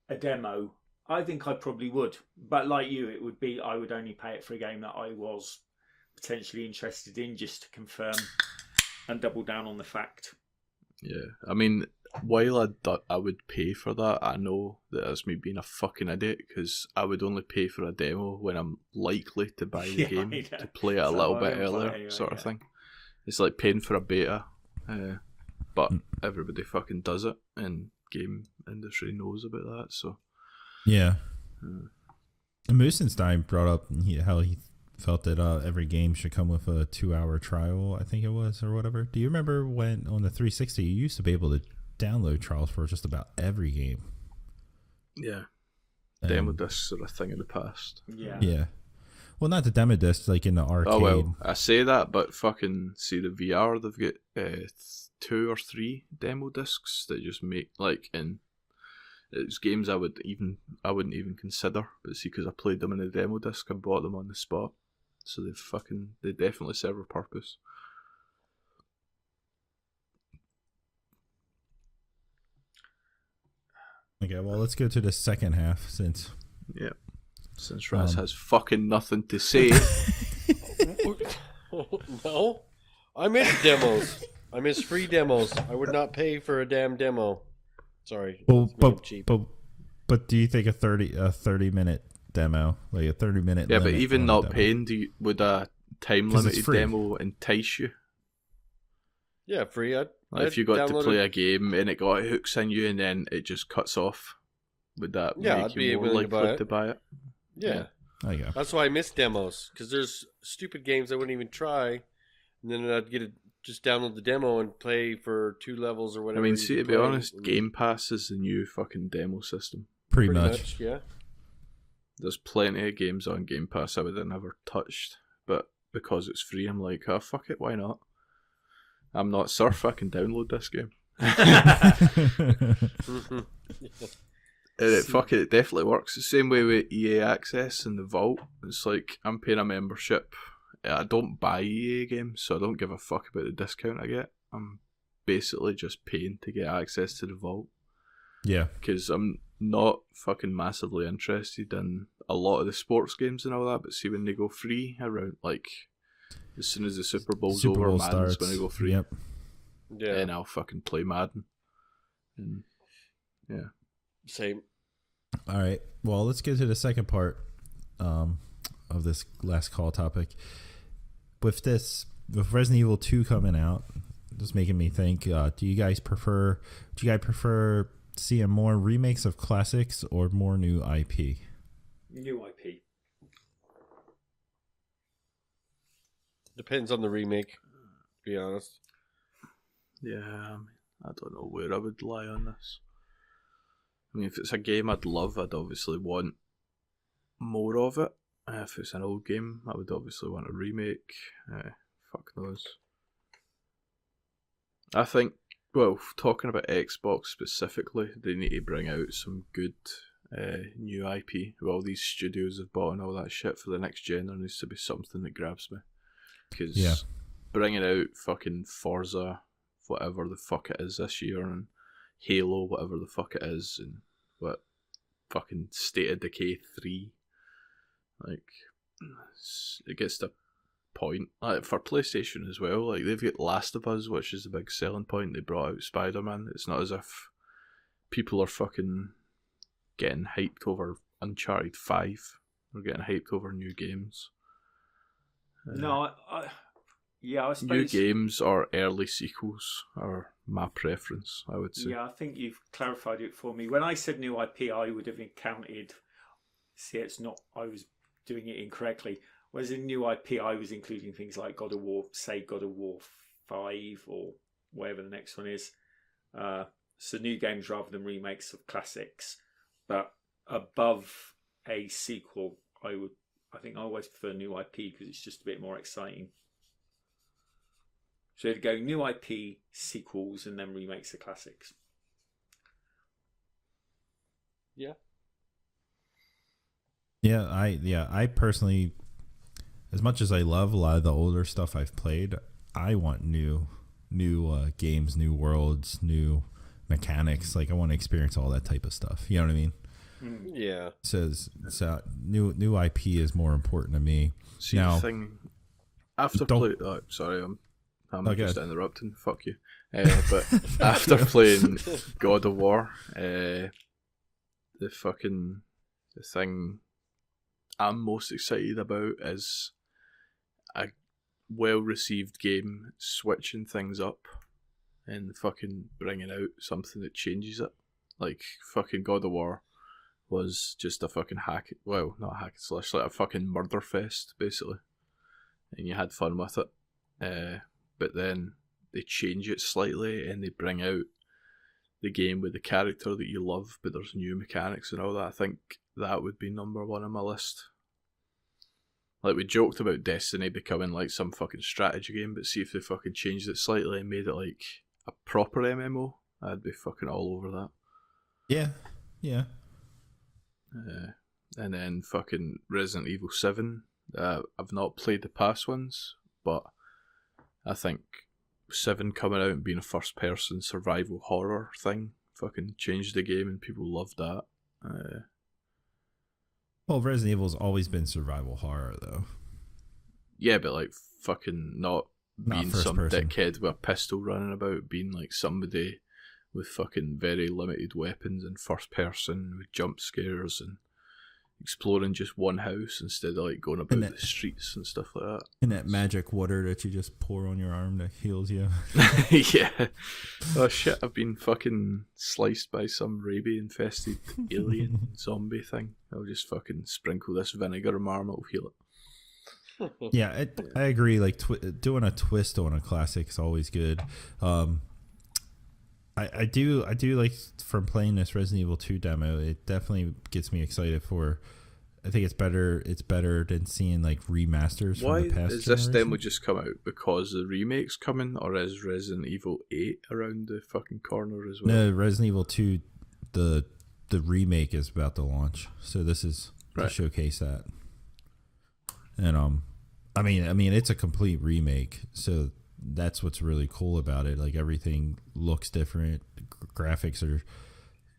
Speaker 4: a demo? I think I probably would. But like you, it would be I would only pay it for a game that I was potentially interested in, just to confirm and double down on the fact.
Speaker 3: Yeah, I mean, while I would pay for that, I know that that's me being a fucking idiot, because I would only pay for a demo when I'm likely to buy the game to play it a little bit earlier, sort of thing. It's like paying for a beta, but everybody fucking does it, and game industry knows about that, so...
Speaker 1: Yeah. Moosenstein brought up how he felt that every game should come with a 2-hour trial, I think it was, or whatever. Do you remember when on the 360 you used to be able to download trials for just about every game?
Speaker 3: Yeah. Demo discs are a thing in the past.
Speaker 1: Yeah. Well, not the demo discs, like in the arcade.
Speaker 3: Oh, well, I say that, but fucking see the VR, they've got 2 or 3 demo discs that just make, like, in... It's games I wouldn't even consider, but see, because I played them in the demo disc, I bought them on the spot, so they definitely serve a purpose.
Speaker 1: Okay, well, let's go to the second half since
Speaker 3: Raz has fucking nothing to say.
Speaker 2: No, I miss demos. I miss free demos. I would not pay for a damn demo. Sorry.
Speaker 1: Well, but do you think a 30-minute demo, like a 30-minute?
Speaker 3: Yeah, but even not paying, would a time limited demo entice you?
Speaker 2: Yeah, free.
Speaker 3: If you got to play a game and it got hooks in you and then it just cuts off, would that make you more likely to buy it?
Speaker 2: Yeah.
Speaker 1: There you go.
Speaker 2: That's why I miss demos, because there's stupid games I wouldn't even try, and then I'd just download the demo and play for 2 levels or whatever.
Speaker 3: I mean, see, to be honest, Game Pass is the new fucking demo system.
Speaker 1: Pretty much.
Speaker 2: Yeah.
Speaker 3: There's plenty of games on Game Pass I would have never touched, but because it's free, I'm like, oh, fuck it, why not? I'm not Surf, I can download this game. It definitely works. The same way with EA Access and the Vault. It's like, I'm paying a membership. I don't buy EA games, so I don't give a fuck about the discount I get. I'm basically just paying to get access to the Vault.
Speaker 1: Yeah.
Speaker 3: Because I'm not fucking massively interested in a lot of the sports games and all that, but see, when they go free around, like, as soon as the Super Bowl's over, Madden's going to go free.
Speaker 1: Yep.
Speaker 2: Yeah.
Speaker 3: And I'll fucking play Madden. And, yeah.
Speaker 2: Same.
Speaker 1: All right. Well, let's get to the second part of this last call topic. With Resident Evil 2 coming out, just making me think. Do you guys prefer seeing more remakes of classics or more new IP?
Speaker 4: New IP.
Speaker 2: Depends on the remake, to be honest.
Speaker 3: Yeah, I don't know where I would lie on this. I mean, if it's a game I'd love, I'd obviously want more of it. If it's an old game, I would obviously want a remake. Fuck knows. I think, well, talking about Xbox specifically, they need to bring out some good new IP. With all these studios have bought and all that shit for the next gen, there needs to be something that grabs me. Because bringing out fucking Forza, whatever the fuck it is this year, and Halo, whatever the fuck it is, and what fucking State of Decay 3, like, it gets to point. Like, for PlayStation as well, like, they've got Last of Us, which is the big selling point. They brought out Spider-Man. It's not as if people are fucking getting hyped over Uncharted 5 or getting hyped over new games.
Speaker 4: No, I suppose
Speaker 3: New games or early sequels are my preference, I would say.
Speaker 4: Yeah, I think you've clarified it for me. When I said new IP, I would have counted. See, it's not. I was doing it incorrectly. Whereas in new IP, I was including things like God of War, say God of War 5 or whatever the next one is. So new games rather than remakes of classics. But above a sequel, I think I always prefer new IP because it's just a bit more exciting. So to go new IP, sequels, and then remakes of classics.
Speaker 2: Yeah.
Speaker 1: Yeah, I personally, as much as I love a lot of the older stuff I've played, I want new games, new worlds, new mechanics. Like, I want to experience all that type of stuff. You know what I mean?
Speaker 2: Yeah.
Speaker 1: So new IP is more important to me.
Speaker 3: See,
Speaker 1: now,
Speaker 3: the thing after playing, sorry, I'm just interrupting. Fuck you. But after playing God of War, the thing I'm most excited about is a well-received game switching things up and fucking bringing out something that changes it. Like, fucking God of War was just a fucking not a hack and slash, like a fucking murder fest, basically. And you had fun with it. But then they change it slightly and they bring out the game with the character that you love, but there's new mechanics and all that. I think that would be number one on my list. Like, we joked about Destiny becoming like some fucking strategy game, but see if they fucking changed it slightly and made it like a proper MMO, I'd be fucking all over that.
Speaker 1: Yeah.
Speaker 3: And then fucking Resident Evil 7. I've not played the past ones, but I think 7 coming out and being a first-person survival horror thing fucking changed the game and people loved that.
Speaker 1: Well, Resident Evil's always been survival horror, though.
Speaker 3: Yeah, but like fucking not being some
Speaker 1: person.
Speaker 3: dickhead with a pistol running about, being like somebody with fucking very limited weapons and first person with jump scares and exploring just one house instead of like going about the streets and stuff like that.
Speaker 1: And that magic water that you just pour on your arm that heals you.
Speaker 3: Yeah. Oh shit, I've been fucking sliced by some rabies infested alien zombie thing. I'll just fucking sprinkle this vinegar on my arm, it'll heal it.
Speaker 1: Yeah, I agree. Like, doing a twist on a classic is always good. I do like, from playing this Resident Evil 2 demo, it definitely gets me excited for. I think it's better than seeing like remasters from the past.
Speaker 3: Is this demo just come out because the remake's coming, or is Resident Evil 8 around the fucking corner as well?
Speaker 1: No, Resident Evil 2, the remake is about to launch, so this is to showcase that. And I mean it's a complete remake, so that's what's really cool about it. Like, everything looks different, graphics are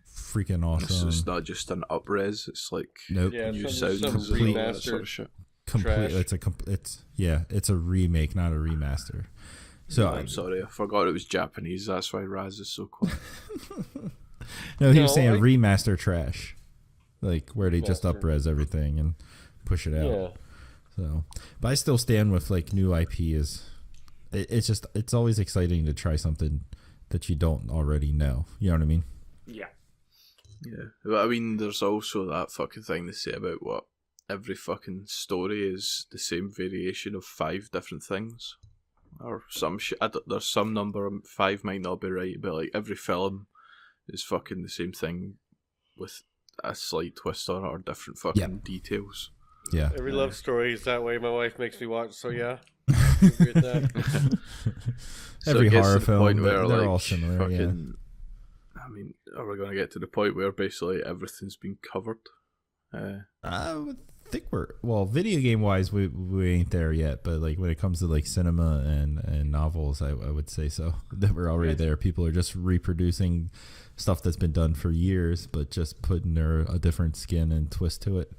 Speaker 1: freaking awesome.
Speaker 3: So it's not just an up-res, it's like new sounds and all that sort of shit.
Speaker 1: It's a remake, not a remaster. So
Speaker 3: I'm sorry, I forgot it was Japanese. That's why Raz is so quiet.
Speaker 1: No, he was saying remaster trash, like where they just up-res everything and push it out.
Speaker 2: Yeah.
Speaker 1: So, but I still stand with like new IP is it's always exciting to try something that you don't already know. You know what I mean?
Speaker 4: Yeah.
Speaker 3: Yeah. But I mean, there's also that fucking thing they say about what every fucking story is the same variation of 5 different things. Or some shit. There's some number, 5 might not be right, but like every film is fucking the same thing with a slight twist on it or different fucking details.
Speaker 1: Yeah.
Speaker 2: Every love story is that way. My wife makes me watch, so yeah. I agree with that.
Speaker 3: So
Speaker 1: Every
Speaker 3: it gets
Speaker 1: horror
Speaker 3: to the
Speaker 1: film,
Speaker 3: point where,
Speaker 1: they're
Speaker 3: like,
Speaker 1: all similar.
Speaker 3: fucking, I mean, are we going to get to the point where basically everything's been covered?
Speaker 1: I would think video game wise, we ain't there yet. But like when it comes to like cinema and novels, I would say so. That we're already there. People are just reproducing stuff that's been done for years, but just putting a different skin and twist to it.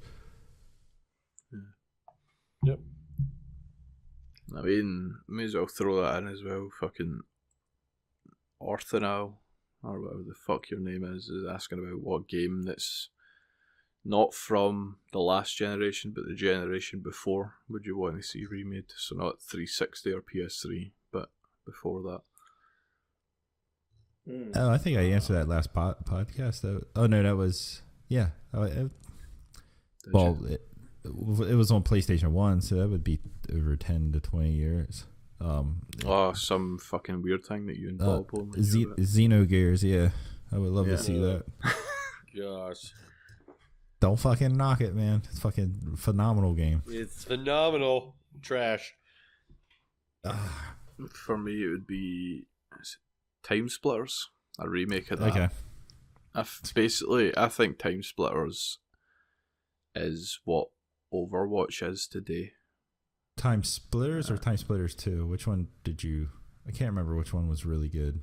Speaker 2: Yep.
Speaker 3: I mean, may as well throw that in as well. Fucking Orthanal, or whatever the fuck your name is asking about what game that's not from the last generation, but the generation before would you want to see remade? So not 360 or PS3, but before that.
Speaker 1: Oh, I think I answered that last podcast. Oh no, that was it was on PlayStation 1, so that would be over 10 to 20 years.
Speaker 3: Some fucking weird thing that you and Paul pulled.
Speaker 1: Xenogears, yeah. I would love to see that.
Speaker 2: Gosh.
Speaker 1: Don't fucking knock it, man. It's fucking phenomenal game.
Speaker 2: It's phenomenal. Trash.
Speaker 3: For me, it would be Time Splitters, a remake of that.
Speaker 1: Okay.
Speaker 3: I think Time Splitters is what Overwatch is today.
Speaker 1: Time Splitters or Time Splitters 2? Which one did you... I can't remember which one was really good.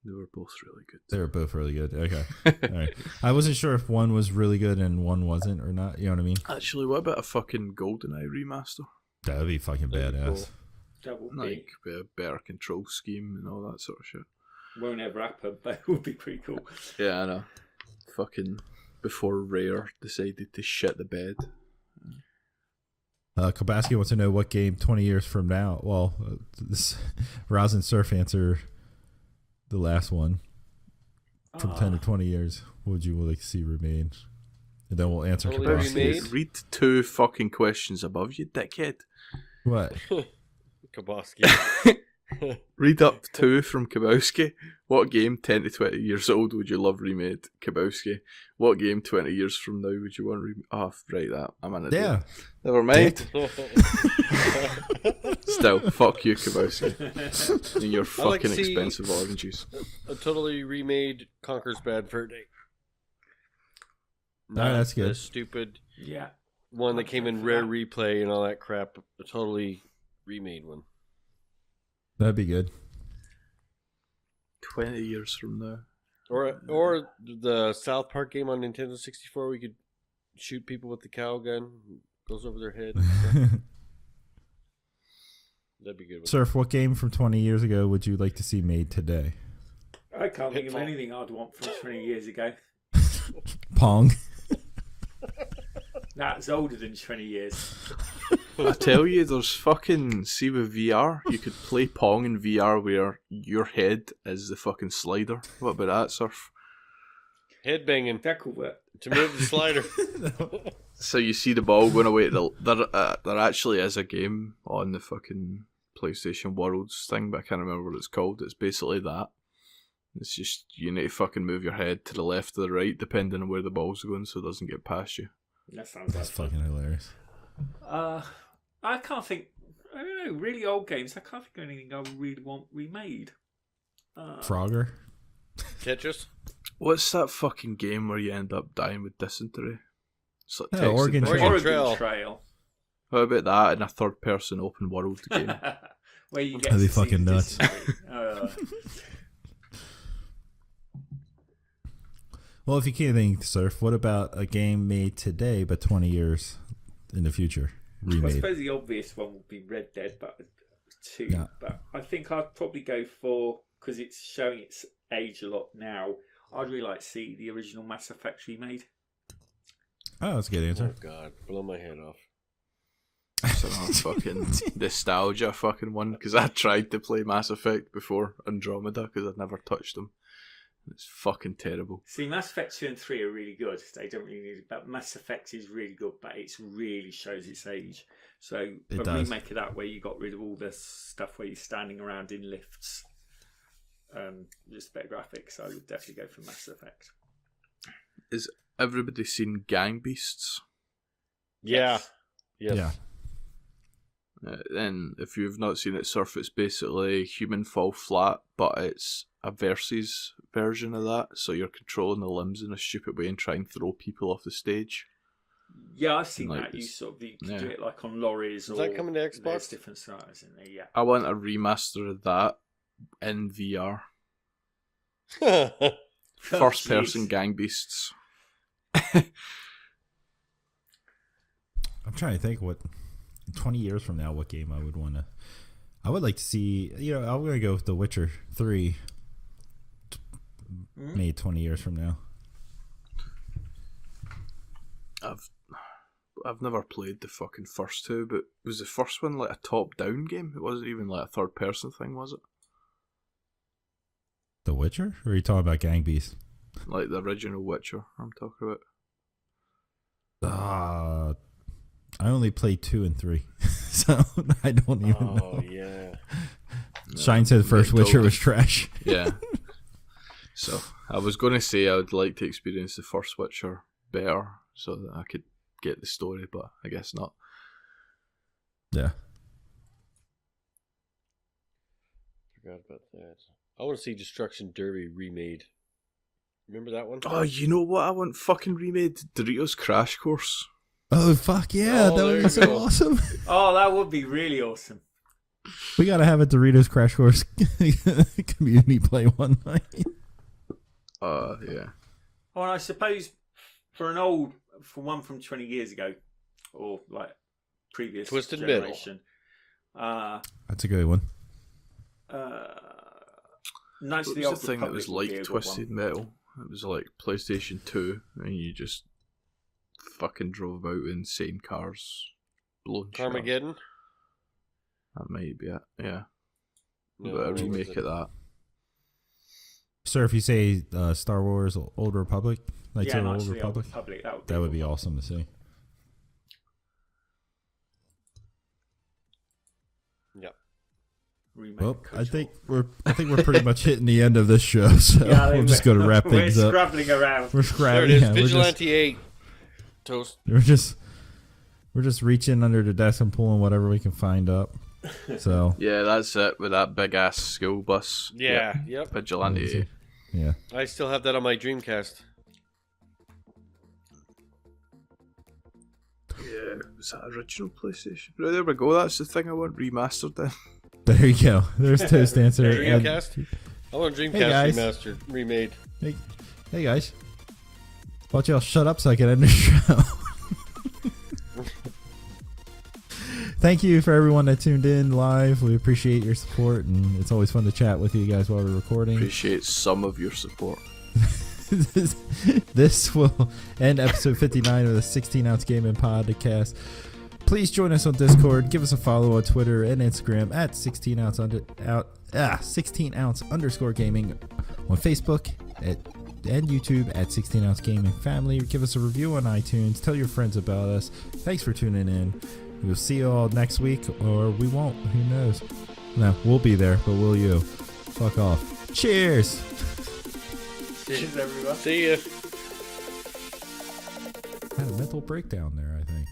Speaker 3: They were both really good.
Speaker 1: They were both really good. Okay. All right. I wasn't sure if one was really good and one wasn't or not. You know what I mean?
Speaker 3: Actually, what about a fucking GoldenEye remaster?
Speaker 1: That would be fucking badass.
Speaker 4: That would
Speaker 3: Like, with a better control scheme and all that sort of shit.
Speaker 4: Won't ever happen, but it would be pretty cool.
Speaker 3: Yeah, I know. Fucking before Rare decided to shit the bed.
Speaker 1: Kobaski wants to know what game 20 years from now. Well, Roz and Surf answer the last one. From 10 to 20 years, what would you like to see remade? And then we'll answer Kobaski.
Speaker 3: Read 2 fucking questions above you, dickhead.
Speaker 1: What?
Speaker 2: Kobaski.
Speaker 3: Read up 2 from Kabowski. What game 10 to 20 years old would you love remade? Kabowski. What game 20 years from now would you want remade? Oh, right, that. I'm an idiot.
Speaker 1: Yeah.
Speaker 3: Never mind. Still, fuck you, Kabowski. And your fucking expensive oranges.
Speaker 2: A totally remade Conker's Bad Fur Day.
Speaker 1: That's good.
Speaker 2: The stupid
Speaker 4: one
Speaker 2: that came in rare replay and all that crap. A totally remade one.
Speaker 1: That'd be good.
Speaker 3: 20 years from now.
Speaker 2: Or the South Park game on Nintendo 64 where you could shoot people with the cow gun. Goes over their head. That'd be good.
Speaker 1: Surf, what game from 20 years ago would you like to see made today?
Speaker 4: I can't think of anything I'd want from 20 years ago.
Speaker 1: Pong.
Speaker 4: That's older than 20 years.
Speaker 3: I tell you, there's fucking... See with VR, you could play Pong in VR where your head is the fucking slider. What about that, Surf?
Speaker 2: Head banging.
Speaker 4: That could work.
Speaker 2: To move the slider.
Speaker 3: So you see the ball going away. There actually is a game on the fucking PlayStation Worlds thing, but I can't remember what it's called. It's basically that. It's just, you need to fucking move your head to the left or the right, depending on where the ball's going, so it doesn't get past you.
Speaker 4: That sounds
Speaker 1: That's fucking hilarious.
Speaker 4: I can't think. I don't know. Really old games. I can't think of anything I really want remade.
Speaker 1: Frogger.
Speaker 2: Tetris.
Speaker 3: What's that fucking game where you end up dying with dysentery? It's like
Speaker 1: Oregon
Speaker 4: Trail.
Speaker 3: How about that in a third-person open world game?
Speaker 4: Where you get
Speaker 1: That'd be
Speaker 4: to see
Speaker 1: fucking
Speaker 4: the
Speaker 1: nuts. Well, if you can't think, Surf, what about a game made today but 20 years in the future? Remade.
Speaker 4: Well, I suppose the obvious one would be Red Dead 2.
Speaker 1: Yeah.
Speaker 4: But I think I'd probably go for, because it's showing its age a lot now, I'd really like to see the original Mass Effect remade.
Speaker 1: Oh, that's a good answer.
Speaker 2: Oh, God. Blow my head off.
Speaker 3: It's a fucking nostalgia fucking one, because I tried to play Mass Effect before Andromeda because I'd never touched them. It's fucking terrible.
Speaker 4: See, Mass Effect 2 and 3 are really good. They don't really need it, but Mass Effect is really good, but it really shows its age. So
Speaker 1: It
Speaker 4: a
Speaker 1: does.
Speaker 4: remake of that where you got rid of all the stuff where you're standing around in lifts, just better graphics, I would definitely go for Mass Effect.
Speaker 3: Is everybody seen Gang Beasts?
Speaker 2: Yeah. Yes.
Speaker 1: Yeah.
Speaker 3: Then, if you've not seen it, Surf, it's basically Human Fall Flat, but it's a versus version of that. So you're controlling the limbs in a stupid way and try and throw people off the stage.
Speaker 4: Yeah, I've seen
Speaker 3: Like
Speaker 4: that. You
Speaker 3: this-
Speaker 4: sort of do
Speaker 3: yeah.
Speaker 4: it like on lorries.
Speaker 2: Is
Speaker 4: or
Speaker 2: that coming to Xbox?
Speaker 4: There's different styles in there. Yeah.
Speaker 3: I want a remaster of that in VR. First person
Speaker 4: Jeez.
Speaker 3: Gang Beasts.
Speaker 1: I'm trying to think what 20 years from now, what game I would want to. I would like to see. I'm going to go with The Witcher 3. Made 20 years from now.
Speaker 3: I've never played the fucking first two, but was the first one like a top-down game? It wasn't even like a third-person thing, was it?
Speaker 1: The Witcher? Or are you talking about Gang Beasts?
Speaker 3: Like the original Witcher, I'm talking about.
Speaker 1: I only played 2 and 3, so I don't even know.
Speaker 2: Oh, yeah.
Speaker 1: Shine said the first
Speaker 3: Yeah,
Speaker 1: Witcher
Speaker 3: totally.
Speaker 1: was trash.
Speaker 3: Yeah. So I was going to say I would like to experience the first Witcher better, so that I could get the story, but I guess not.
Speaker 1: Yeah.
Speaker 2: Forgot about that. I want to see Destruction Derby remade. Remember that one?
Speaker 3: Oh, you know what I want fucking remade? Doritos Crash Course.
Speaker 1: Oh, fuck yeah.
Speaker 2: Oh,
Speaker 1: that
Speaker 2: there
Speaker 1: would be
Speaker 2: you
Speaker 1: so
Speaker 2: go.
Speaker 1: awesome.
Speaker 4: Oh, that would be really awesome.
Speaker 1: We got to have a Doritos Crash Course community play one night.
Speaker 3: Yeah.
Speaker 4: Oh, and I suppose for one from 20 years ago, or like previous
Speaker 2: Twisted Metal.
Speaker 4: generation,
Speaker 1: That's a good one.
Speaker 4: Knights of
Speaker 3: What
Speaker 4: the
Speaker 3: was
Speaker 4: Old
Speaker 3: the thing that
Speaker 4: Republic
Speaker 3: was
Speaker 4: would be a
Speaker 3: like
Speaker 4: good
Speaker 3: Twisted
Speaker 4: one.
Speaker 3: Metal? It was like PlayStation 2, and you just fucking drove about in insane cars. Blown shit up.
Speaker 2: Carmageddon?
Speaker 3: That might be it, yeah.
Speaker 2: No,
Speaker 3: But a
Speaker 2: what was
Speaker 3: remake
Speaker 2: it?
Speaker 3: of that.
Speaker 1: Sir, if you say Star Wars Old Republic, Knights
Speaker 4: Yeah,
Speaker 1: of the
Speaker 4: Knights
Speaker 1: Old
Speaker 4: of the Old
Speaker 1: Republic,
Speaker 4: Republic.
Speaker 1: that would
Speaker 4: a
Speaker 1: be
Speaker 4: good one.
Speaker 1: awesome to see.
Speaker 2: Yeah.
Speaker 4: Remake
Speaker 1: Well,
Speaker 4: Coach
Speaker 1: I think
Speaker 4: Hall.
Speaker 1: we're pretty much hitting the end of this show, so
Speaker 4: Yeah, I
Speaker 1: we're
Speaker 4: think
Speaker 1: just going to wrap things
Speaker 4: We're
Speaker 1: up.
Speaker 4: scrabbling around.
Speaker 1: We're
Speaker 2: There it
Speaker 1: scrapping.
Speaker 2: is.
Speaker 1: Yeah,
Speaker 2: Vigilante 8. Toast.
Speaker 1: we're just reaching under the desk and pulling whatever we can find up. So
Speaker 3: Yeah, that's it, with that big ass school bus.
Speaker 2: Yeah. Yep.
Speaker 3: Vigilante.
Speaker 1: yeah,
Speaker 2: I still have that on my Dreamcast.
Speaker 3: Yeah, was that original PlayStation? Right, there we go, that's the thing I want remastered then.
Speaker 1: there you go. There's Toast Answer. And-
Speaker 2: Dreamcast? I want a Dreamcast
Speaker 1: guys.
Speaker 2: remastered, remade.
Speaker 1: hey guys, why don't y'all shut up so I can end the show? Thank you for everyone that tuned in live. We appreciate your support, and it's always fun to chat with you guys while we're recording.
Speaker 3: Appreciate some of your support.
Speaker 1: This will end episode 59 of the 16-ounce gaming podcast. Please join us on Discord. Give us a follow on Twitter and Instagram at 16ounce gaming, on Facebook and YouTube at 16ounce gaming family. Give us a review on iTunes. Tell your friends about us. Thanks for tuning in. We'll see you all next week, or we won't. Who knows? No, we'll be there, but will you? Fuck off. Cheers.
Speaker 4: Cheers, everyone.
Speaker 2: See ya.
Speaker 1: Had a mental breakdown there, I think.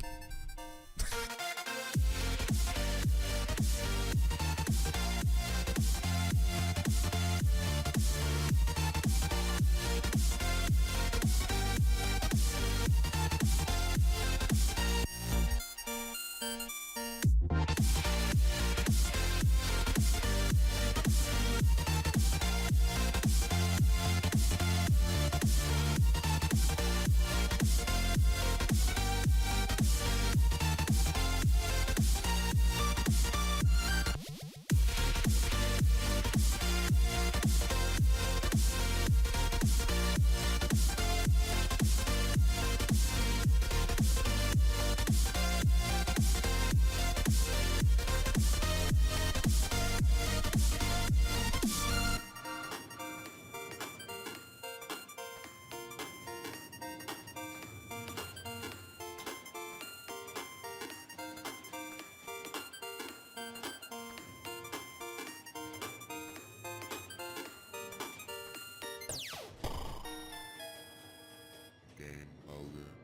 Speaker 5: Game over.